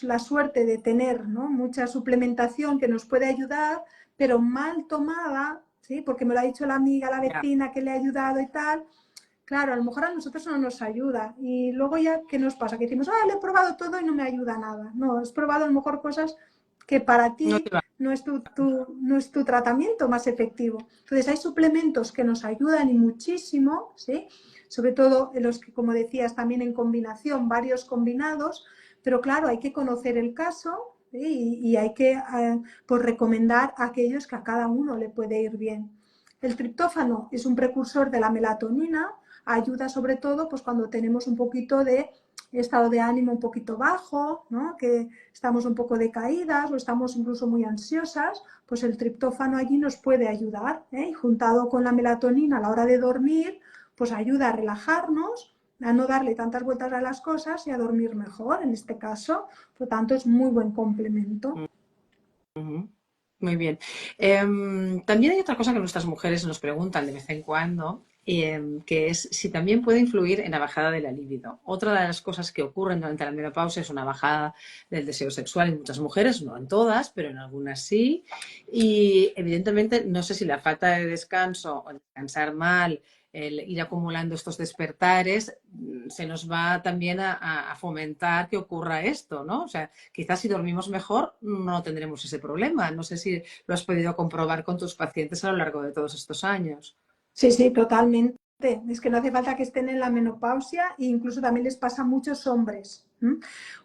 la suerte de tener, ¿no?, mucha suplementación que nos puede ayudar, pero mal tomada, ¿sí? Porque me lo ha dicho la amiga, la ya, vecina que le ha ayudado y tal. Claro, a lo mejor a nosotros no nos ayuda. Y luego ya, ¿qué nos pasa? Que decimos, lo he probado todo y no me ayuda nada. No, has probado a lo mejor cosas que para no ti te va. no es tu tratamiento más efectivo. Entonces, hay suplementos que nos ayudan y muchísimo, ¿sí? Sobre todo en los que, como decías, también en combinación, varios combinados, pero claro, hay que conocer el caso, ¿sí? Y hay que pues recomendar a aquellos que a cada uno le puede ir bien. El triptófano es un precursor de la melatonina, ayuda sobre todo pues cuando tenemos un poquito de estado de ánimo un poquito bajo, ¿no?, que estamos un poco decaídas o estamos incluso muy ansiosas, pues el triptófano allí nos puede ayudar, ¿eh? Y juntado con la melatonina a la hora de dormir, pues ayuda a relajarnos, a no darle tantas vueltas a las cosas y a dormir mejor en este caso. Por lo tanto, es muy buen complemento. Ujú. Muy bien. También hay otra cosa que nuestras mujeres nos preguntan de vez en cuando, que es si también puede influir en la bajada de la libido. Otra de las cosas que ocurren durante la menopausia es una bajada del deseo sexual en muchas mujeres, no en todas, pero en algunas sí. Y evidentemente, no sé si la falta de descanso o descansar mal, el ir acumulando estos despertares, se nos va también a fomentar que ocurra esto, ¿no? O sea, quizás si dormimos mejor no tendremos ese problema. No sé si lo has podido comprobar con tus pacientes a lo largo de todos estos años. Sí, sí, totalmente. Es que no hace falta que estén en la menopausia e incluso también les pasa a muchos hombres.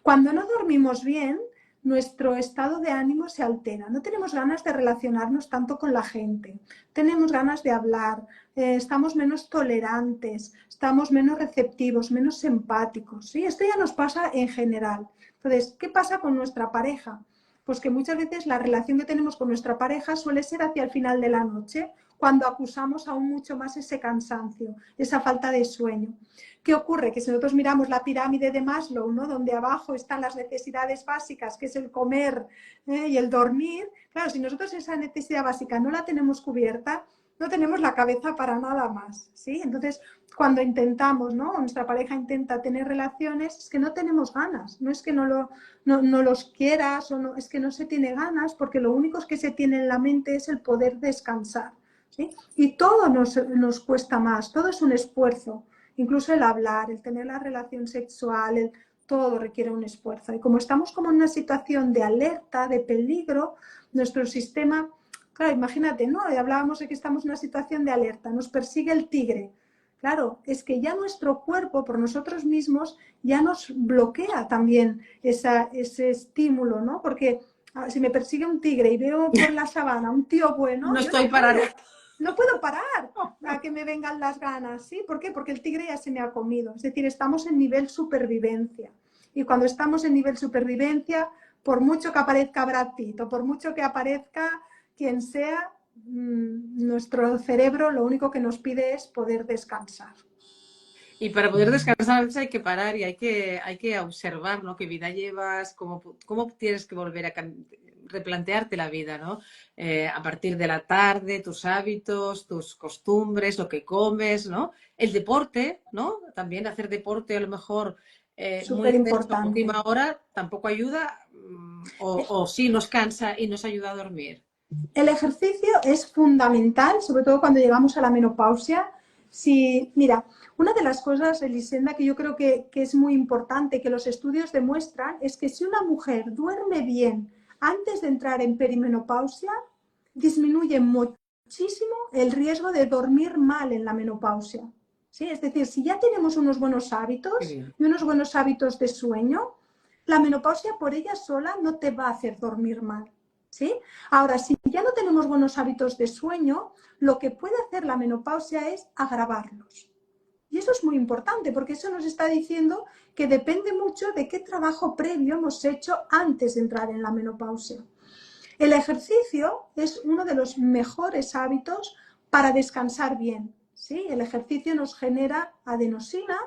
Cuando no dormimos bien, nuestro estado de ánimo se altera. No tenemos ganas de relacionarnos tanto con la gente. Tenemos ganas de hablar, estamos menos tolerantes, estamos menos receptivos, menos empáticos. ¿Sí? Esto ya nos pasa en general. Entonces, ¿qué pasa con nuestra pareja? Pues que muchas veces la relación que tenemos con nuestra pareja suele ser hacia el final de la noche, cuando acusamos aún mucho más ese cansancio, esa falta de sueño. ¿Qué ocurre? Que si nosotros miramos la pirámide de Maslow, ¿no?, donde abajo están las necesidades básicas, que es el comer y el dormir, claro, si nosotros esa necesidad básica no la tenemos cubierta, no tenemos la cabeza para nada más, ¿sí? Entonces, cuando intentamos, ¿no?, nuestra pareja intenta tener relaciones, es que no tenemos ganas, no es que no los quieras o no, es que no se tiene ganas, porque lo único que se tiene en la mente es el poder descansar. ¿Sí? Y todo nos cuesta más, todo es un esfuerzo, incluso el hablar, el tener la relación sexual, todo requiere un esfuerzo. Y como estamos como en una situación de alerta, de peligro, nuestro sistema, claro, imagínate, ¿no? Y hablábamos de que estamos en una situación de alerta, nos persigue el tigre. claro, es que ya nuestro cuerpo, por nosotros mismos, ya nos bloquea también ese estímulo, ¿no? Porque si me persigue un tigre y veo por la sabana un tío bueno, No yo estoy para nada. no puedo parar a que me vengan las ganas, ¿sí? ¿Por qué? Porque el tigre ya se me ha comido. Es decir, estamos en nivel supervivencia. Y cuando estamos en nivel supervivencia, por mucho que aparezca Brad Pitt o por mucho que aparezca quien sea, nuestro cerebro lo único que nos pide es poder descansar. Y para poder descansar a veces hay que parar y hay que observar, ¿no? Qué vida llevas, cómo tienes que volver a replantearte la vida, ¿no? A partir de la tarde, tus hábitos, tus costumbres, lo que comes, ¿no? El deporte, ¿no? También hacer deporte a lo mejor muy Súper intenso a importante. última hora tampoco ayuda, o sí nos cansa y nos ayuda a dormir. El ejercicio es fundamental, sobre todo cuando llegamos a la menopausia. Si, mira, una de las cosas, Elisenda, que yo creo que es muy importante, que los estudios demuestran, es que si una mujer duerme bien antes de entrar en perimenopausia, disminuye muchísimo el riesgo de dormir mal en la menopausia. ¿Sí? Es decir, si ya tenemos unos buenos Qué hábitos bien. y unos buenos hábitos de sueño, la menopausia por ella sola no te va a hacer dormir mal. ¿Sí? Ahora, si ya no tenemos buenos hábitos de sueño, lo que puede hacer la menopausia es agravarlos. Y eso es muy importante porque eso nos está diciendo que depende mucho de qué trabajo previo hemos hecho antes de entrar en la menopausia. El ejercicio es uno de los mejores hábitos para descansar bien. ¿Sí? El ejercicio nos genera adenosina,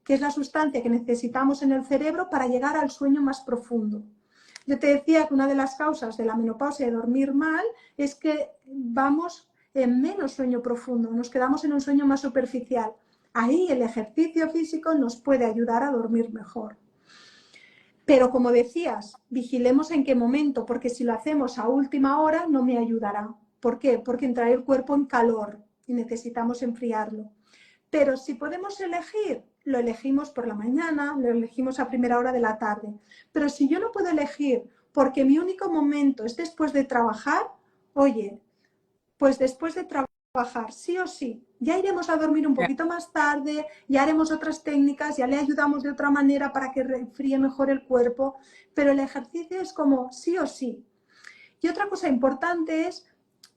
que es la sustancia que necesitamos en el cerebro para llegar al sueño más profundo. Yo te decía que una de las causas de la menopausia de dormir mal es que vamos en menos sueño profundo, nos quedamos en un sueño más superficial. Ahí el ejercicio físico nos puede ayudar a dormir mejor. Pero como decías, vigilemos en qué momento, porque si lo hacemos a última hora no me ayudará. ¿Por qué? Porque entrará el cuerpo en calor y necesitamos enfriarlo. Pero si podemos elegir, lo elegimos por la mañana, lo elegimos a primera hora de la tarde. Pero si yo no puedo elegir porque mi único momento es después de trabajar, oye, pues después de trabajar, sí o sí, ya iremos a dormir un poquito más tarde, ya haremos otras técnicas, ya le ayudamos de otra manera para que refríe mejor el cuerpo, pero el ejercicio es como sí o sí. Y otra cosa importante es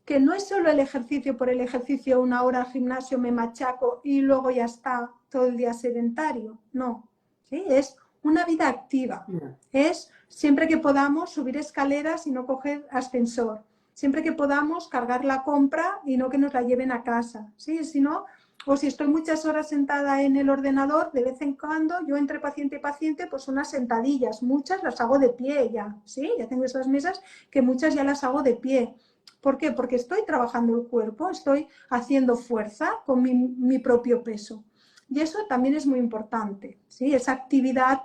que no es solo el ejercicio por el ejercicio, una hora al gimnasio, me machaco y luego ya está todo el día sedentario. No, ¿sí? Es una vida activa. Es siempre que podamos subir escaleras y no coger ascensor. Siempre que podamos cargar la compra y no que nos la lleven a casa. ¿Sí? Si no, o si estoy muchas horas sentada en el ordenador, de vez en cuando yo entre paciente y paciente, pues unas sentadillas, muchas las hago de pie ya, ¿sí? Ya tengo esas mesas que muchas ya las hago de pie. ¿Por qué? Porque estoy trabajando el cuerpo, estoy haciendo fuerza con mi propio peso. Y eso también es muy importante, ¿sí? Esa actividad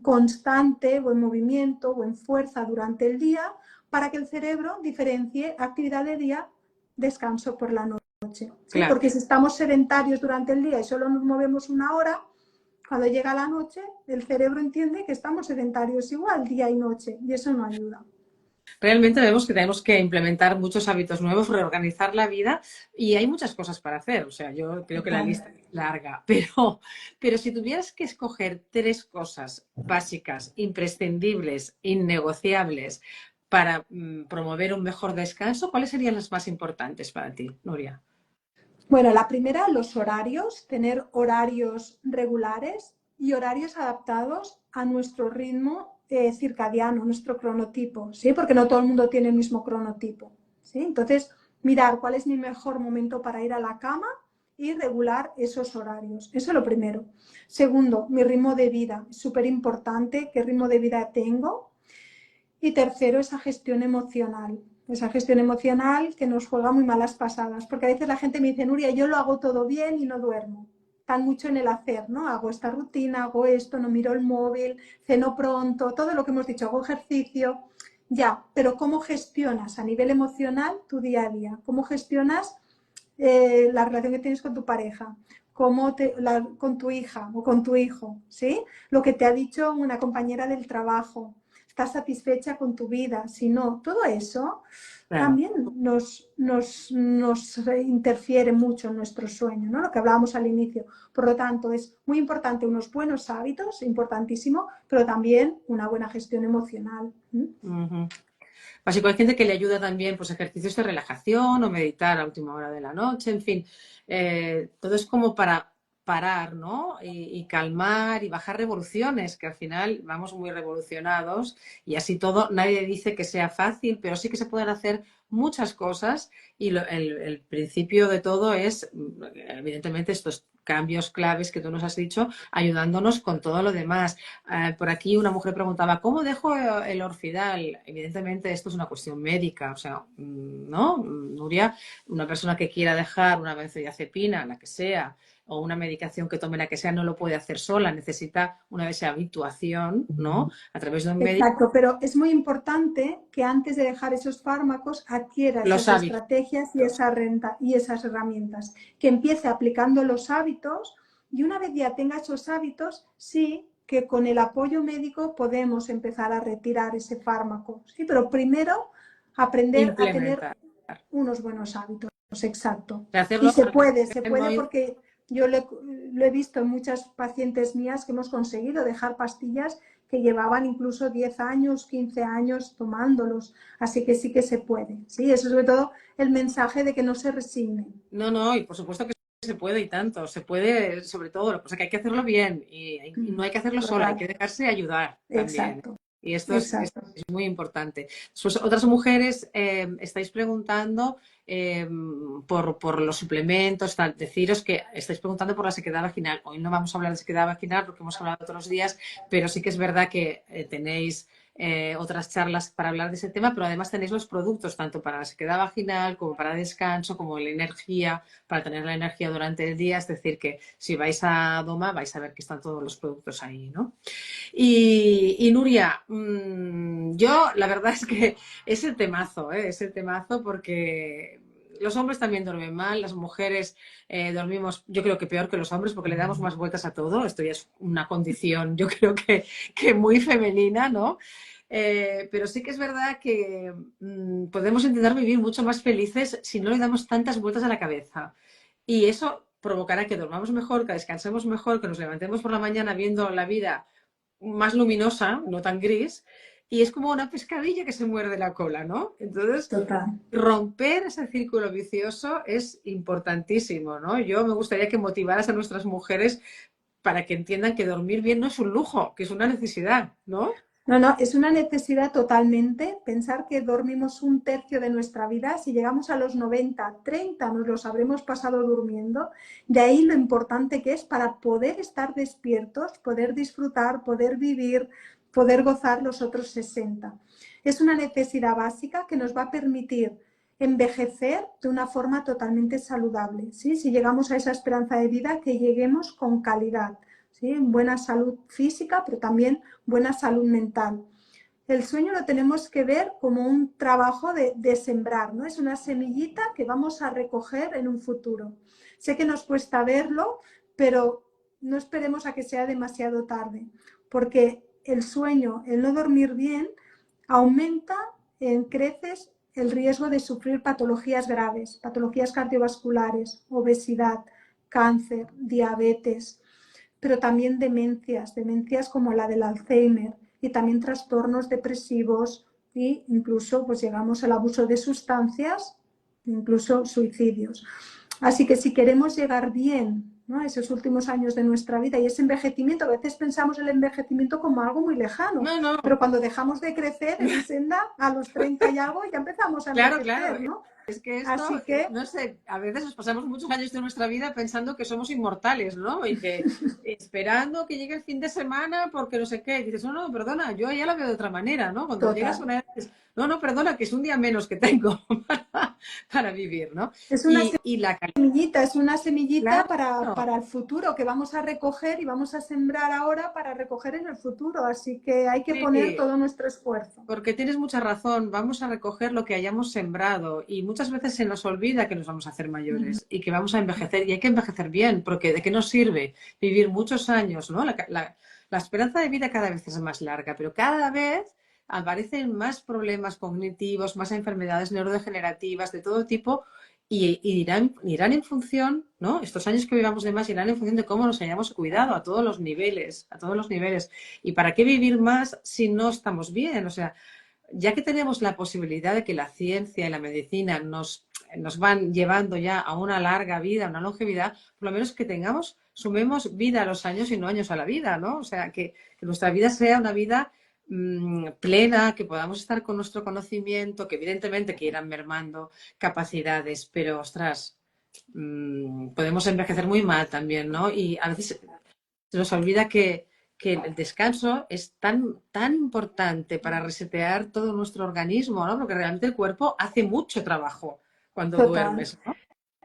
constante, buen movimiento, buen fuerza durante el día, para que el cerebro diferencie actividad de día, descanso por la noche. ¿Sí? Claro. Porque si estamos sedentarios durante el día y solo nos movemos una hora, cuando llega la noche, el cerebro entiende que estamos sedentarios igual, día y noche, y eso no ayuda. Realmente vemos que tenemos que implementar muchos hábitos nuevos, reorganizar la vida y hay muchas cosas para hacer. O sea, yo creo que la Total. lista es larga, pero si tuvieras que escoger tres cosas básicas, imprescindibles, innegociables para promover un mejor descanso, ¿cuáles serían las más importantes para ti, Nuria? Bueno, la primera, los horarios, tener horarios regulares y horarios adaptados a nuestro ritmo circadiano, nuestro cronotipo, ¿sí? Porque no todo el mundo tiene el mismo cronotipo, ¿sí? Entonces, mirar cuál es mi mejor momento para ir a la cama y regular esos horarios. Eso es lo primero. Segundo, mi ritmo de vida. Es súper importante qué ritmo de vida tengo. Y tercero, esa gestión emocional que nos juega muy malas pasadas, porque a veces la gente me dice, Nuria, yo lo hago todo bien y no duermo. Tan mucho en el hacer, ¿no? Hago esta rutina, hago esto, no miro el móvil, ceno pronto, todo lo que hemos dicho, hago ejercicio. Ya, pero ¿cómo gestionas a nivel emocional tu día a día? ¿Cómo gestionas la relación que tienes con tu pareja? Con tu hija o con tu hijo, ¿sí? Lo que te ha dicho una compañera del trabajo. estás satisfecha con tu vida, sino todo eso Claro. también nos interfiere mucho en nuestro sueño, ¿no? Lo que hablábamos al inicio. Por lo tanto, es muy importante unos buenos hábitos, importantísimo, pero también una buena gestión emocional. Ujú. Básico, hay gente que le ayuda también, pues ejercicios de relajación o meditar a última hora de la noche, en fin, todo es como para parar, ¿no? Y calmar y bajar revoluciones, que al final vamos muy revolucionados y así todo, nadie dice que sea fácil, pero sí que se pueden hacer muchas cosas y el principio de todo es, evidentemente, estos cambios claves que tú nos has dicho, ayudándonos con todo lo demás. Por aquí una mujer preguntaba, ¿cómo dejo el Orfidal? Evidentemente esto es una cuestión médica, o sea, ¿no? Nuria, una persona que quiera dejar una benzodiazepina, la que sea, o una medicación que tome la que sea, no lo puede hacer sola, necesita una vez habituación, ¿no? A través de un médico. Exacto, pero es muy importante que antes de dejar esos fármacos adquiera Los esas hábitos. estrategias y esas herramientas, que empiece aplicando los hábitos y una vez ya tenga esos hábitos, sí que con el apoyo médico podemos empezar a retirar ese fármaco, ¿sí? Pero primero aprender a tener Implementar. unos buenos hábitos, exacto. De Y hacerlo se puede porque yo lo he visto en muchas pacientes mías que hemos conseguido dejar pastillas que llevaban incluso 10 años, 15 años tomándolos. Así que sí que se puede. Sí, eso es sobre todo el mensaje de que no se resignen. No, no, y por supuesto que se puede y tanto, se puede sobre todo, lo que pasa es que hay que hacerlo bien y no hay que hacerlo sola, hay Total. que dejarse ayudar también. Exacto. Y esto es Exacto. muy importante. Pues otras mujeres estáis preguntando por los suplementos, tal. Deciros que estáis preguntando por la sequedad vaginal. Hoy no vamos a hablar de sequedad vaginal porque hemos hablado otros días, pero sí que es verdad que tenéis otras charlas para hablar de ese tema, pero además tenéis los productos tanto para la sequedad vaginal como para descanso, como la energía, para tener la energía durante el día. Es decir, que si vais a Doma vais a ver que están todos los productos ahí, ¿no? Y Nuria, yo la verdad es que es el temazo porque los hombres también duermen mal, las mujeres dormimos, yo creo que peor que los hombres porque le damos más vueltas a todo. Esto ya es una condición, yo creo que muy femenina, ¿no? Pero sí que es verdad que podemos intentar vivir mucho más felices si no le damos tantas vueltas a la cabeza. Y eso provocará que dormamos mejor, que descansemos mejor, que nos levantemos por la mañana viendo la vida más luminosa, no tan gris, y es como una pescadilla que se muerde la cola, ¿no? Entonces, Total. romper ese círculo vicioso es importantísimo, ¿no? Yo me gustaría que motivaras a nuestras mujeres para que entiendan que dormir bien no es un lujo, que es una necesidad, ¿no? No, no, es una necesidad totalmente pensar que dormimos un tercio de nuestra vida. Si llegamos a los 90, 30 nos los habremos pasado durmiendo. De ahí lo importante que es para poder estar despiertos, poder disfrutar, poder vivir, poder gozar los otros 60. Es una necesidad básica que nos va a permitir envejecer de una forma totalmente saludable. ¿Sí? Si llegamos a esa esperanza de vida, que lleguemos con calidad. ¿Sí? Buena salud física, pero también buena salud mental. El sueño lo tenemos que ver como un trabajo de sembrar, ¿no? Es una semillita que vamos a recoger en un futuro. Sé que nos cuesta verlo, pero no esperemos a que sea demasiado tarde, porque el sueño, el no dormir bien, aumenta en creces el riesgo de sufrir patologías graves, patologías cardiovasculares, obesidad, cáncer, diabetes, pero también demencias como la del Alzheimer y también trastornos depresivos e incluso pues llegamos al abuso de sustancias, incluso suicidios. Así que si queremos llegar bien, ¿no?, a esos últimos años de nuestra vida y ese envejecimiento, a veces pensamos el envejecimiento como algo muy lejano, No, no, pero cuando dejamos de crecer en mi senda, a los 30 y algo ya empezamos a claro, claro. envejecer, ¿no? Es que esto, Así que no sé, a veces nos pasamos muchos años de nuestra vida pensando que somos inmortales, ¿no? Y que esperando que llegue el fin de semana porque no sé qué. Y dices, no, no, perdona, yo ya la veo de otra manera, ¿no? Cuando llegas a total. una edad, dices, no, no, perdona, que es un día menos que tengo para vivir, ¿no? Es una Y la semillita, es una semillita calidad, claro. para el futuro que vamos a recoger y vamos a sembrar ahora para recoger en el futuro. Así que hay que poner Sí, todo nuestro esfuerzo. porque tienes mucha razón, vamos a recoger lo que hayamos sembrado y muchas veces se nos olvida que nos vamos a hacer mayores y que vamos a envejecer y hay que envejecer bien, porque ¿de qué nos sirve vivir muchos años, ¿no? La esperanza de vida cada vez es más larga, pero cada vez aparecen más problemas cognitivos, más enfermedades neurodegenerativas de todo tipo y irán en función, ¿no? Estos años que vivamos de más irán en función de cómo nos hayamos cuidado a todos los niveles, a todos los niveles. ¿Y para qué vivir más si no estamos bien? O sea, ya que tenemos la posibilidad de que la ciencia y la medicina nos van llevando ya a una larga vida, a una longevidad, por lo menos que sumemos vida a los años y no años a la vida, ¿no? O sea, que nuestra vida sea una vida plena, que podamos estar con nuestro conocimiento, que evidentemente que irán mermando capacidades, pero ostras, podemos envejecer muy mal también, ¿no? Y a veces se nos olvida que el descanso es tan importante para resetear todo nuestro organismo, ¿no? Porque realmente el cuerpo hace mucho trabajo cuando Total. duermes, ¿no?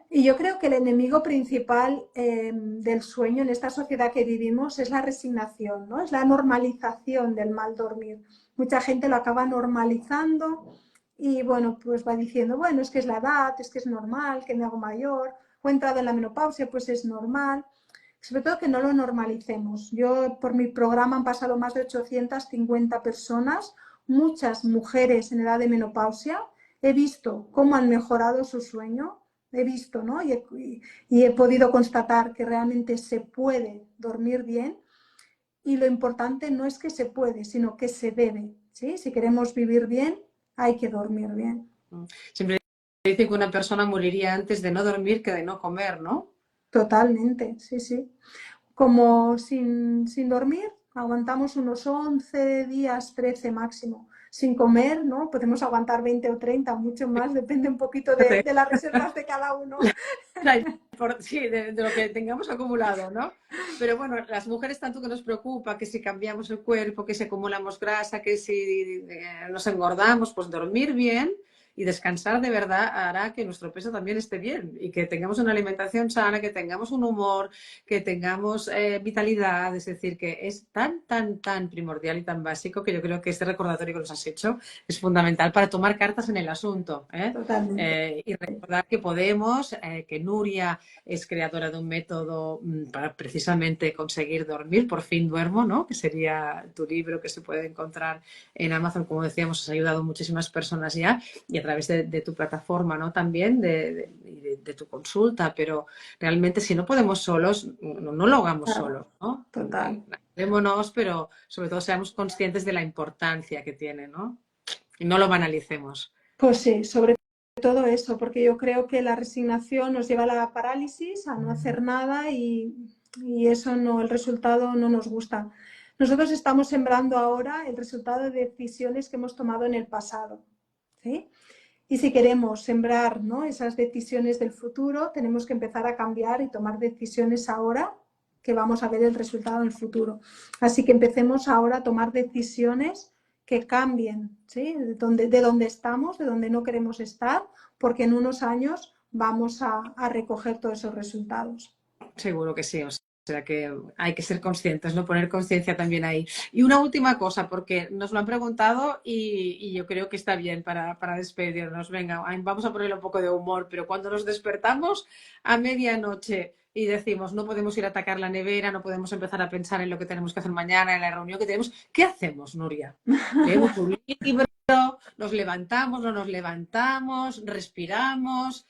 Y yo creo que el enemigo principal del sueño en esta sociedad que vivimos es la resignación, ¿no? Es la normalización del mal dormir. Mucha gente lo acaba normalizando y, bueno, pues va diciendo, bueno, es que es la edad, es que es normal, que me hago mayor, o he entrado en la menopausia, pues es normal. Sobre todo que no lo normalicemos. Yo, por mi programa han pasado más de 850 personas, muchas mujeres en edad de menopausia. He visto cómo han mejorado su sueño, he visto, ¿no? Y he podido constatar que realmente se puede dormir bien y lo importante no es que se puede, sino que se debe, ¿sí? Si queremos vivir bien, hay que dormir bien. Siempre dicen que una persona moriría antes de no dormir que de no comer, ¿no? Totalmente, sí, sí. Como sin dormir, aguantamos unos 11 días, 13 máximo. Sin comer, ¿no? Podemos aguantar 20 o 30, mucho más, depende un poquito de las reservas de cada uno. Sí, de lo que tengamos acumulado, ¿no? Pero bueno, las mujeres tanto que nos preocupa que si cambiamos el cuerpo, que si acumulamos grasa, que si nos engordamos, pues dormir bien y descansar de verdad hará que nuestro peso también esté bien y que tengamos una alimentación sana, que tengamos un humor, que tengamos vitalidad. Es decir, que es tan primordial y tan básico que yo creo que este recordatorio que nos has hecho es fundamental para tomar cartas en el asunto, ¿eh? Totalmente. Y recordar que podemos, que Nuria es creadora de un método para precisamente conseguir dormir, por fin duermo, ¿no? Que sería tu libro que se puede encontrar en Amazon, como decíamos, has ayudado a muchísimas personas ya, y a través de tu plataforma, ¿no? También de tu consulta, pero realmente si no podemos solos, no lo hagamos Claro, solos, ¿no? total. Ayudémonos, pero sobre todo seamos conscientes de la importancia que tiene, ¿no? Y no lo banalicemos. Pues sí, sobre todo eso, porque yo creo que la resignación nos lleva a la parálisis, a no hacer nada y eso no, el resultado no nos gusta. Nosotros estamos sembrando ahora el resultado de decisiones que hemos tomado en el pasado, ¿sí? Y si queremos sembrar, ¿no?, esas decisiones del futuro, tenemos que empezar a cambiar y tomar decisiones ahora que vamos a ver el resultado en el futuro. Así que empecemos ahora a tomar decisiones que cambien, ¿sí?, de donde estamos, de donde no queremos estar, porque en unos años vamos a recoger todos esos resultados. Seguro que sí, o sea que hay que ser conscientes, ¿no? Poner conciencia también ahí. Y una última cosa, porque nos lo han preguntado y yo creo que está bien para despedirnos. Venga, vamos a ponerle un poco de humor, pero cuando nos despertamos a medianoche y decimos no podemos ir a atacar la nevera, no podemos empezar a pensar en lo que tenemos que hacer mañana, en la reunión que tenemos, ¿qué hacemos, Nuria? Leemos un libro, nos levantamos, no nos levantamos, respiramos.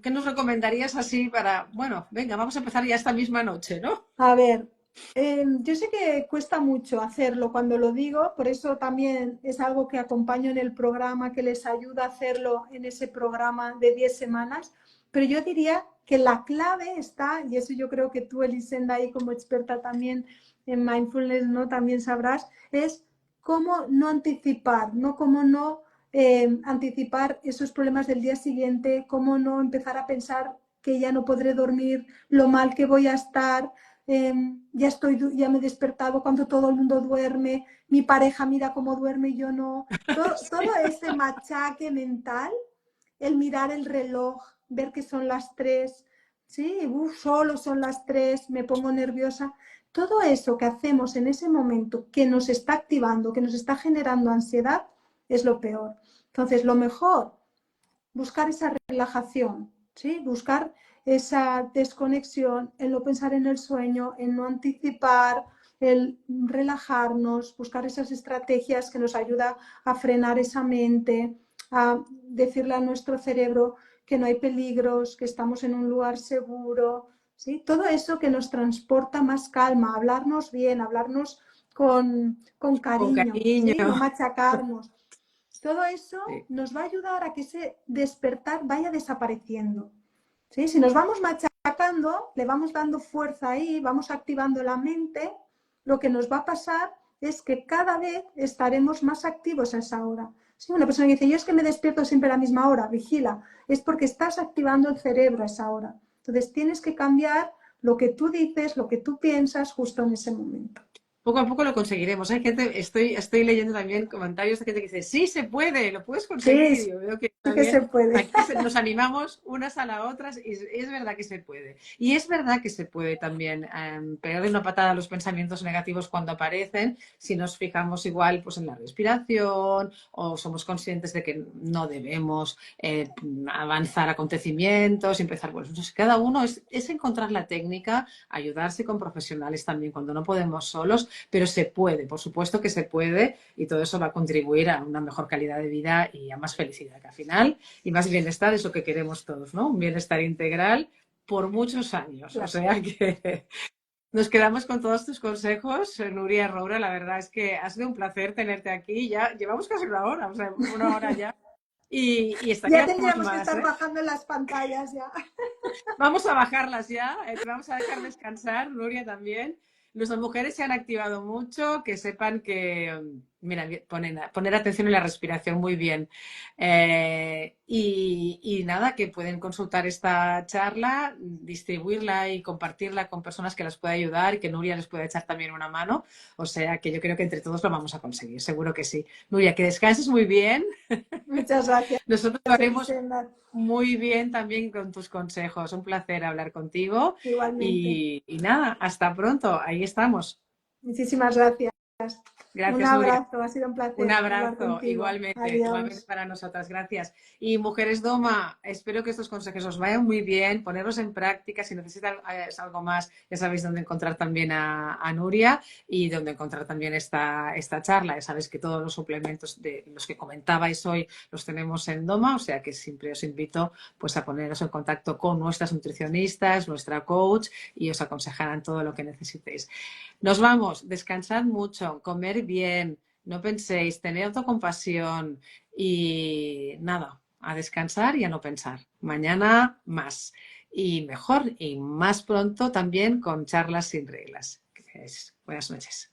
¿Qué nos recomendarías así para, bueno, venga, vamos a empezar ya esta misma noche, ¿no? A ver, yo sé que cuesta mucho hacerlo cuando lo digo, por eso también es algo que acompaño en el programa, que les ayuda a hacerlo en ese programa de 10 semanas, pero yo diría que la clave está, y eso yo creo que tú, Elisenda, ahí como experta también en mindfulness, ¿no?, también sabrás, es cómo no anticipar, ¿no? Cómo no anticipar esos problemas del día siguiente, cómo no empezar a pensar que ya no podré dormir, lo mal que voy a estar, ya me he despertado cuando todo el mundo duerme, mi pareja mira cómo duerme y yo no. Todo ese machaque mental, el mirar el reloj, ver que son las 3, ¿sí? Solo son las 3, me pongo nerviosa. Todo eso que hacemos en ese momento que nos está activando, que nos está generando ansiedad, es lo peor. Entonces, lo mejor, buscar esa relajación, ¿sí? Buscar esa desconexión, en no pensar en el sueño, en no anticipar, el relajarnos, buscar esas estrategias que nos ayudan a frenar esa mente, a decirle a nuestro cerebro que no hay peligros, que estamos en un lugar seguro, ¿sí? Todo eso que nos transporta más calma, hablarnos bien, hablarnos con Con cariño, cariño. ¿sí? No machacarnos. Todo eso Sí. nos va a ayudar a que ese despertar vaya desapareciendo. ¿Sí? Si nos vamos machacando, le vamos dando fuerza ahí, vamos activando la mente, lo que nos va a pasar es que cada vez estaremos más activos a esa hora. Si una persona dice, yo es que me despierto siempre a la misma hora, vigila, es porque estás activando el cerebro a esa hora. Entonces tienes que cambiar lo que tú dices, lo que tú piensas justo en ese momento. Poco a poco lo conseguiremos. Hay gente, estoy leyendo también comentarios de gente que dice, sí se puede, lo puedes Sí, conseguir. Y yo veo que sí que se también puede. aquí nos animamos unas a las otras y es verdad que se puede. Y es verdad que se puede también pegarle una patada a los pensamientos negativos cuando aparecen, si nos fijamos igual pues en la respiración o somos conscientes de que no debemos avanzar acontecimientos, empezar, pues no sé, cada uno es encontrar la técnica, ayudarse con profesionales también cuando no podemos solos, pero se puede, por supuesto que se puede y todo eso va a contribuir a una mejor calidad de vida y a más felicidad, que al final, y más bienestar es lo que queremos todos, ¿no? Un bienestar integral por muchos años. O Claro. sea que nos quedamos con todos tus consejos, Nuria Roura. La verdad es que ha sido un placer tenerte aquí. Ya llevamos casi una hora, o sea, una hora ya. Y Ya estaríamos tendríamos que más, estar ¿eh? bajando en las pantallas ya. Vamos a bajarlas ya, te vamos a dejar descansar, Nuria también. Nuestras mujeres se han activado mucho, que sepan que, mira, poner atención en la respiración muy bien. Y nada, que pueden consultar esta charla, distribuirla y compartirla con personas que las pueda ayudar y que Nuria les pueda echar también una mano. O sea que yo creo que entre todos lo vamos a conseguir, seguro que sí. Nuria, que descanses muy bien. Muchas gracias, Nosotros lo haremos Elisenda. muy bien también con tus consejos. Un placer hablar contigo Igualmente. y nada, hasta pronto. Ahí estamos. Muchísimas gracias. Un Gracias, Nuria. abrazo, ha sido un Un placer hablar abrazo, contigo. igualmente Adiós. para nosotras, gracias. Y mujeres Doma, espero que estos consejos os vayan muy bien, ponerlos en práctica. Si necesitan algo más, ya sabéis dónde encontrar también a Nuria y dónde encontrar también esta charla. Ya sabéis que todos los suplementos de los que comentabais hoy los tenemos en Doma, o sea que siempre os invito pues a poneros en contacto con nuestras nutricionistas, nuestra coach y os aconsejarán todo lo que necesitéis. Nos vamos, descansad mucho, comer bien. No penséis, tened autocompasión y nada, a descansar y a no pensar. Mañana más y mejor y más pronto también con charlas sin reglas. Buenas noches.